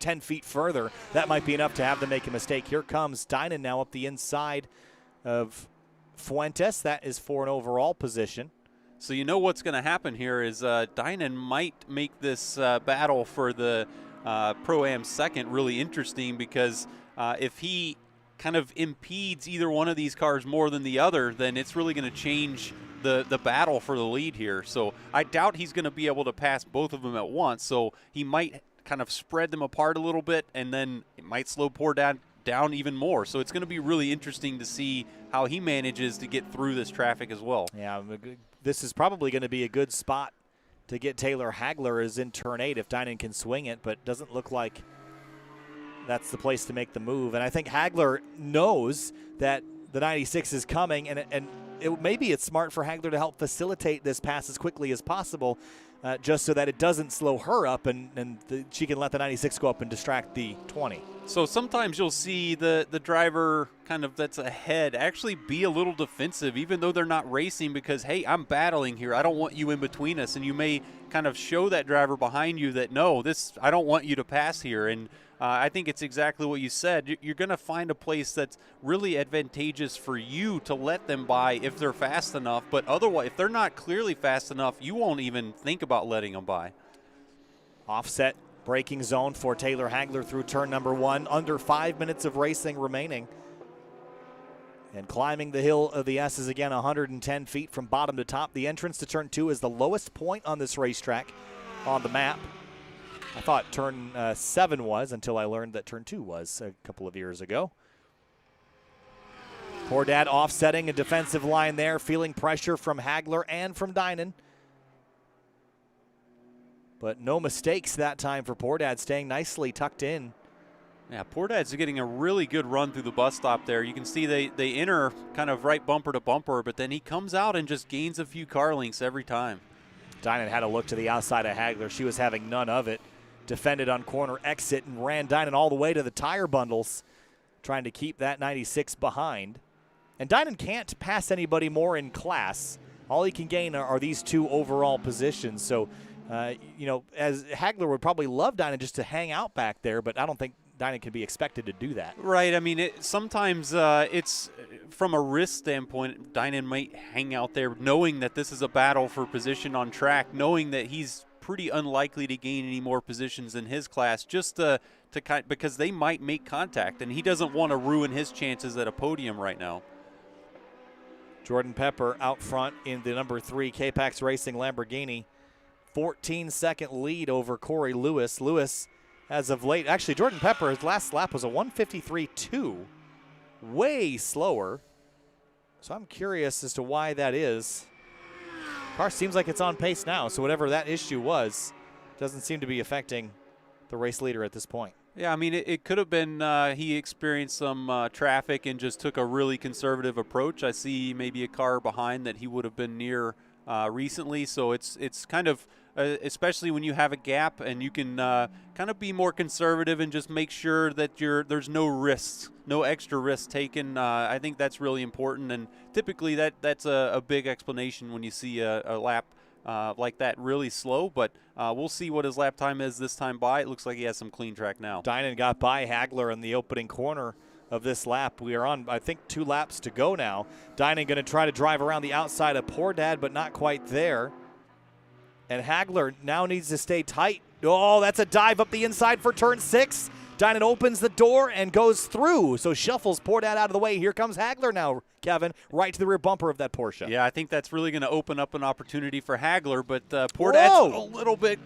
10 feet further, that might be enough to have them make a mistake. Here comes Dynan now up the inside of Fuentes. That is for an overall position. So you know what's going to happen here is Dynan might make this battle for the Pro-Am second really interesting because if he kind of impedes either one of these cars more than the other, then it's really going to change the battle for the lead here. So I doubt he's going to be able to pass both of them at once. So he might kind of spread them apart a little bit, and then it might slow Portad down even more. So it's going to be really interesting to see how he manages to get through this traffic as well. Yeah, this is probably going to be a good spot to get Taylor Hagler is in turn 8 if Dynan can swing it, but doesn't look like that's the place to make the move. And I think Hagler knows that the 96 is coming, and maybe it's smart for Hagler to help facilitate this pass as quickly as possible, just so that it doesn't slow her up and she can let the 96 go up and distract the 20. So sometimes you'll see the driver kind of that's ahead actually be a little defensive, even though they're not racing, because, hey, I'm battling here. I don't want you in between us. And you may kind of show that driver behind you that, no, I don't want you to pass here. And I think it's exactly what you said. You're going to find a place that's really advantageous for you to let them by if they're fast enough. But otherwise, if they're not clearly fast enough, you won't even think about letting them by. Offset braking zone for Taylor Hagler through turn number 1. Under 5 minutes of racing remaining. And climbing the hill of the S is again 110 feet from bottom to top. The entrance to turn 2 is the lowest point on this racetrack on the map. I thought turn 7 was until I learned that turn 2 was a couple of years ago. Portad offsetting a defensive line there, feeling pressure from Hagler and from Dynan. But no mistakes that time for Portad, staying nicely tucked in. Yeah, Portad's getting a really good run through the bus stop there. You can see they enter kind of right bumper to bumper, but then he comes out and just gains a few car lengths every time. Dynan had a look to the outside of Hagler. She was having none of it. Defended on corner exit and ran Dynan all the way to the tire bundles, trying to keep that 96 behind. And Dynan can't pass anybody more in class. All he can gain are these 2 overall positions. So, as Hagler would probably love Dynan just to hang out back there, but I don't think Dynan can be expected to do that. Right. I mean, sometimes it's from a risk standpoint, Dynan might hang out there knowing that this is a battle for position on track, knowing that he's pretty unlikely to gain any more positions in his class, just because they might make contact, and he doesn't want to ruin his chances at a podium right now. Jordan Pepper out front in the number 3 K-Pax Racing Lamborghini. 14-second lead over Corey Lewis. Lewis, as of late, actually Jordan Pepper, his last lap was a 1:53.2, way slower. So I'm curious as to why that is. Car seems like it's on pace now, so whatever that issue was doesn't seem to be affecting the race leader at this point. Yeah, I mean, it could have been he experienced some traffic and just took a really conservative approach. I see maybe a car behind that he would have been near recently, so it's kind of, especially when you have a gap and you can kind of be more conservative and just make sure that there's no risks, no extra risks taken. I think that's really important, and typically that's a big explanation when you see a lap like that really slow, but we'll see what his lap time is this time by. It looks like he has some clean track now. Dynan got by Hagler in the opening corner of this lap. We are on, I think, 2 laps to go now. Dynan going to try to drive around the outside of Poor Dad, but not quite there. And Hagler now needs to stay tight. Oh, that's a dive up the inside for turn 6. Dynan opens the door and goes through, so shuffles Poor Dad out of the way. Here comes Hagler now, Kevin, right to the rear bumper of that Porsche. Yeah, I think that's really going to open up an opportunity for Hagler, but Poor Dad's a little bit,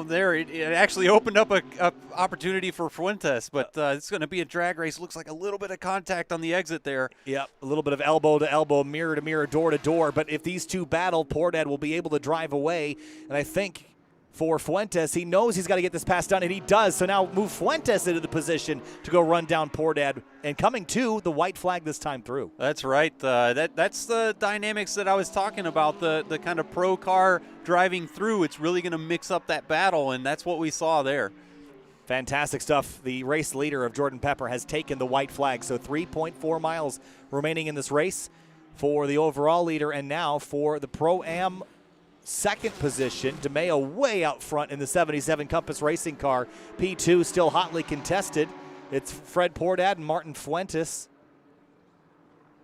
there. It actually opened up a opportunity for Fuentes, but it's going to be a drag race. Looks like a little bit of contact on the exit there. Yep, a little bit of elbow to elbow, mirror to mirror, door to door, but if these two battle, Poor Dad will be able to drive away, and I think for Fuentes, he knows he's got to get this pass done, and he does. So now move Fuentes into the position to go run down Poor Dad, and coming to the white flag this time through. That's right. That's the dynamics that I was talking about, the kind of pro car driving through. It's really going to mix up that battle, and that's what we saw there. Fantastic stuff. The race leader of Jordan Pepper has taken the white flag, so 3.4 miles remaining in this race for the overall leader, and now for the Pro-Am second position, DeMeo way out front in the 77 Compass Racing car. P2 still hotly contested. It's Fred Poor Dad and Martin Fuentes.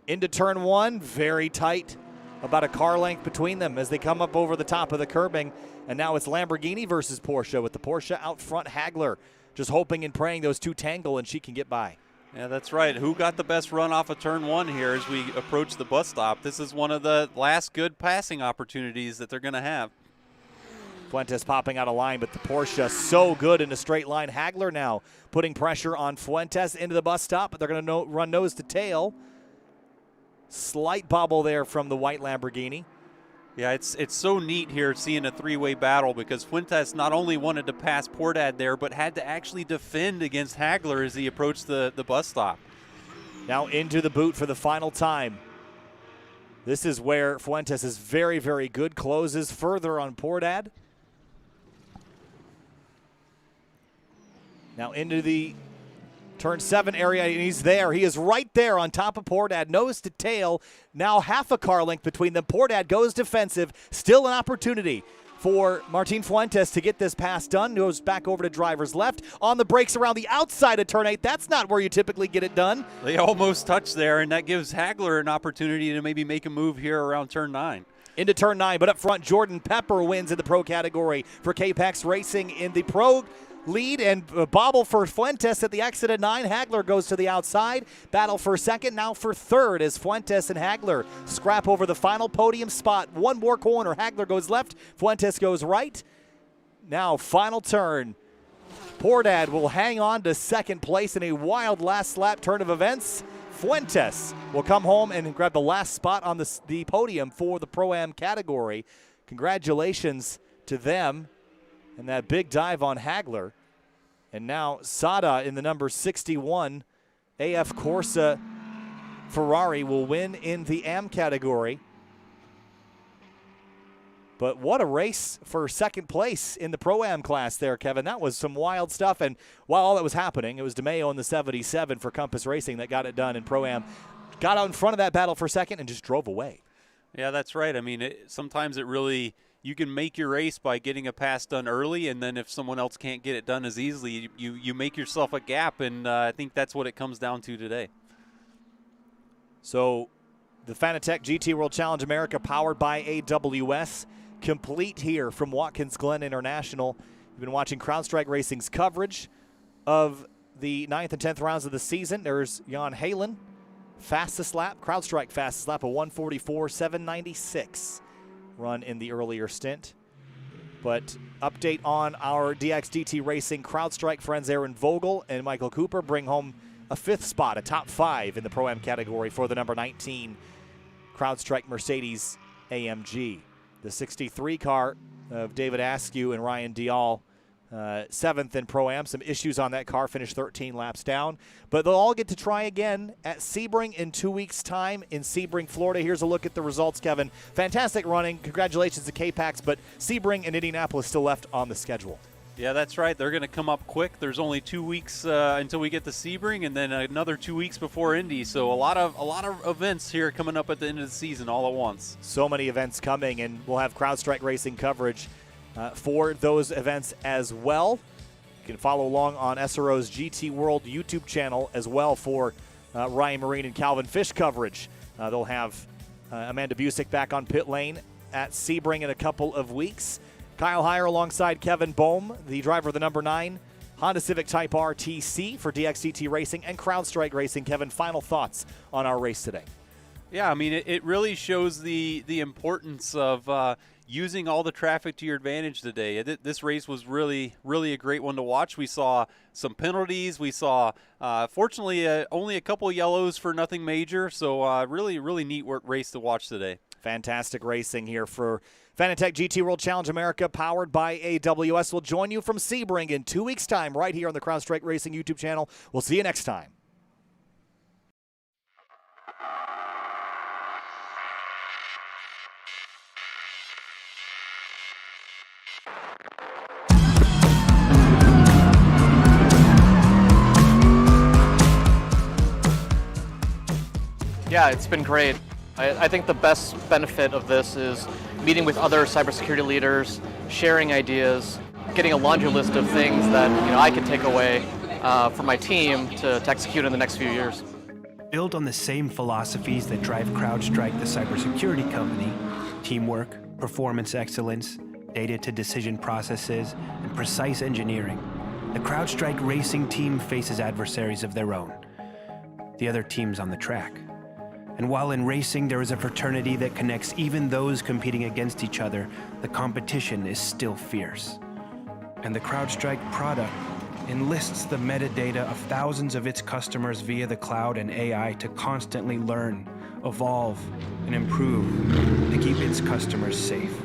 Into turn 1, very tight, about a car length between them as they come up over the top of the curbing. And now it's Lamborghini versus Porsche, with the Porsche out front. Hagler just hoping and praying those two tangle and she can get by. Yeah, that's right. Who got the best run off of turn 1 here as we approach the bus stop? This is one of the last good passing opportunities that they're going to have. Fuentes popping out of line, but the Porsche so good in a straight line. Hagler now putting pressure on Fuentes into the bus stop, but they're going to run nose to tail. Slight bobble there from the white Lamborghini. Yeah, it's so neat here seeing a three-way battle, because Fuentes not only wanted to pass Poor Dad there, but had to actually defend against Hagler as he approached the bus stop. Now into the boot for the final time. This is where Fuentes is very, very good. Closes further on Poor Dad. Now into the turn 7 area, and he's there. He is right there on top of Poor Dad, nose to tail. Now half a car length between them. Poor Dad goes defensive. Still an opportunity for Martin Fuentes to get this pass done. Goes back over to driver's left. On the brakes around the outside of turn 8. That's not where you typically get it done. They almost touched there, and that gives Hagler an opportunity to maybe make a move here around turn 9. Into turn 9, but up front, Jordan Pepper wins in the pro category for K-Pax Racing in the pro lead, and bobble for Fuentes at the exit of 9. Hagler goes to the outside. Battle for second, now for third, as Fuentes and Hagler scrap over the final podium spot. One more corner. Hagler goes left. Fuentes goes right. Now final turn. Poor Dad will hang on to second place in a wild last lap turn of events. Fuentes will come home and grab the last spot on the podium for the Pro-Am category. Congratulations to them. And that big dive on Hagler. And now Sada in the number 61 AF Corsa Ferrari will win in the AM category. But what a race for second place in the Pro-Am class there, Kevin. That was some wild stuff. And while all that was happening, it was DeMeo in the 77 for Compass Racing that got it done in Pro-Am. Got out in front of that battle for second and just drove away. Yeah, that's right. I mean, sometimes it really, you can make your race by getting a pass done early, and then if someone else can't get it done as easily, you make yourself a gap, and I think that's what it comes down to today. So the Fanatec GT World Challenge America, powered by AWS, complete here from Watkins Glen International. You've been watching CrowdStrike Racing's coverage of the 9th and 10th rounds of the season. There's Jan Halen, fastest lap, CrowdStrike fastest lap, a 1:44.796 run in the earlier stint. But update on our DXDT Racing CrowdStrike friends, Aaron Vogel and Michael Cooper bring home a 5th spot, a top 5 in the Pro-Am category for the number 19 CrowdStrike Mercedes AMG. The 63 car of David Askew and Ryan Dial 7th in Pro-Am. Some issues on that car, finished 13 laps down. But they'll all get to try again at Sebring in 2 weeks' time in Sebring, Florida. Here's a look at the results, Kevin. Fantastic running. Congratulations to K-Pax, but Sebring and Indianapolis still left on the schedule. Yeah, that's right. They're going to come up quick. There's only 2 weeks until we get to Sebring, and then another 2 weeks before Indy. So a lot of events here coming up at the end of the season all at once. So many events coming, and we'll have CrowdStrike Racing coverage for those events as well. You can follow along on SRO's GT World YouTube channel as well for Ryan Marine and Calvin Fish coverage. They'll have Amanda Busick back on pit lane at Sebring in a couple of weeks. Kyle Heyer alongside Kevin Bohm, the driver of the number 9 Honda Civic Type R TC for DXDT Racing and CrowdStrike Racing. Kevin, final thoughts on our race today? Yeah, I mean, it really shows the importance of using all the traffic to your advantage today. This race was really a great one to watch. We saw some penalties. We saw, fortunately, only a couple yellows for nothing major. So really neat race to watch today. Fantastic racing here for Fanatec GT World Challenge America, powered by AWS. We'll join you from Sebring in 2 weeks' time right here on the CrowdStrike Racing YouTube channel. We'll see you next time. Yeah, it's been great. I think the best benefit of this is meeting with other cybersecurity leaders, sharing ideas, getting a laundry list of things that I can take away for my team to execute in the next few years. Built on the same philosophies that drive CrowdStrike, the cybersecurity company: teamwork, performance excellence, data-to-decision processes, and precise engineering. The CrowdStrike Racing team faces adversaries of their own, the other teams on the track. And while in racing there is a fraternity that connects even those competing against each other, the competition is still fierce. And the CrowdStrike product enlists the metadata of thousands of its customers via the cloud and AI to constantly learn, evolve, and improve to keep its customers safe.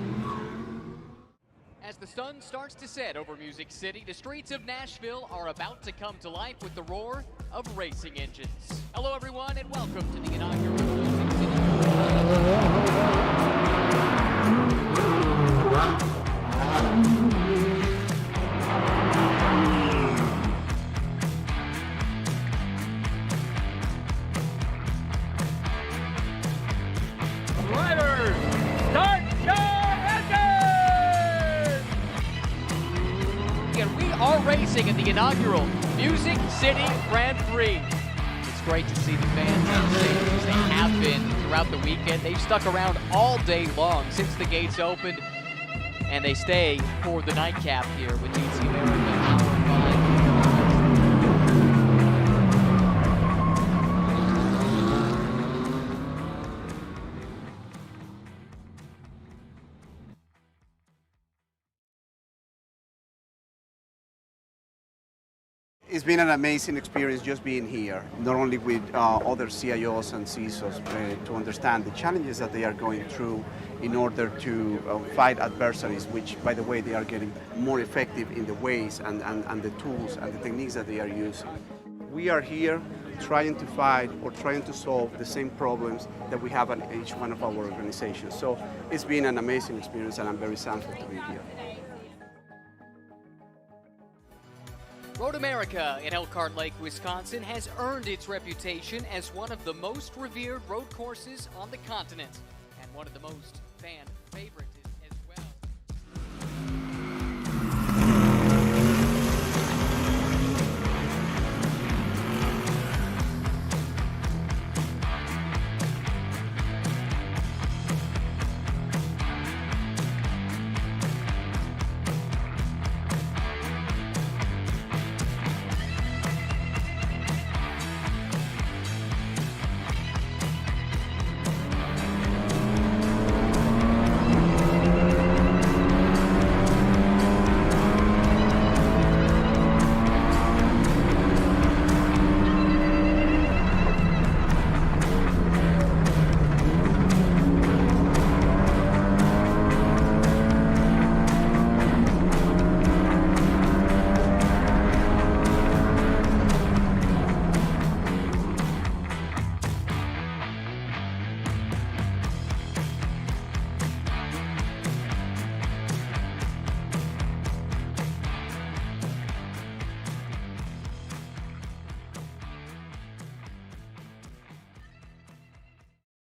As the sun starts to set over Music City, the streets of Nashville are about to come to life with the roar of racing engines. Hello everyone and welcome to the inaugural Music City. Riders, start your engines! And we are racing in the inaugural Music City Grand Prix. It's great to see the fans as safe as they have been throughout the weekend. They've stuck around all day long since the gates opened, and they stay for the nightcap here with DC America powered by. It's been an amazing experience just being here, not only with other CIOs and CISOs to understand the challenges that they are going through in order to fight adversaries, which, by the way, they are getting more effective in the ways and the tools and the techniques that they are using. We are here trying to fight or trying to solve the same problems that we have in each one of our organizations. So it's been an amazing experience, and I'm very thankful to be here. Road America in Elkhart Lake, Wisconsin has earned its reputation as one of the most revered road courses on the continent and one of the most fan favorites.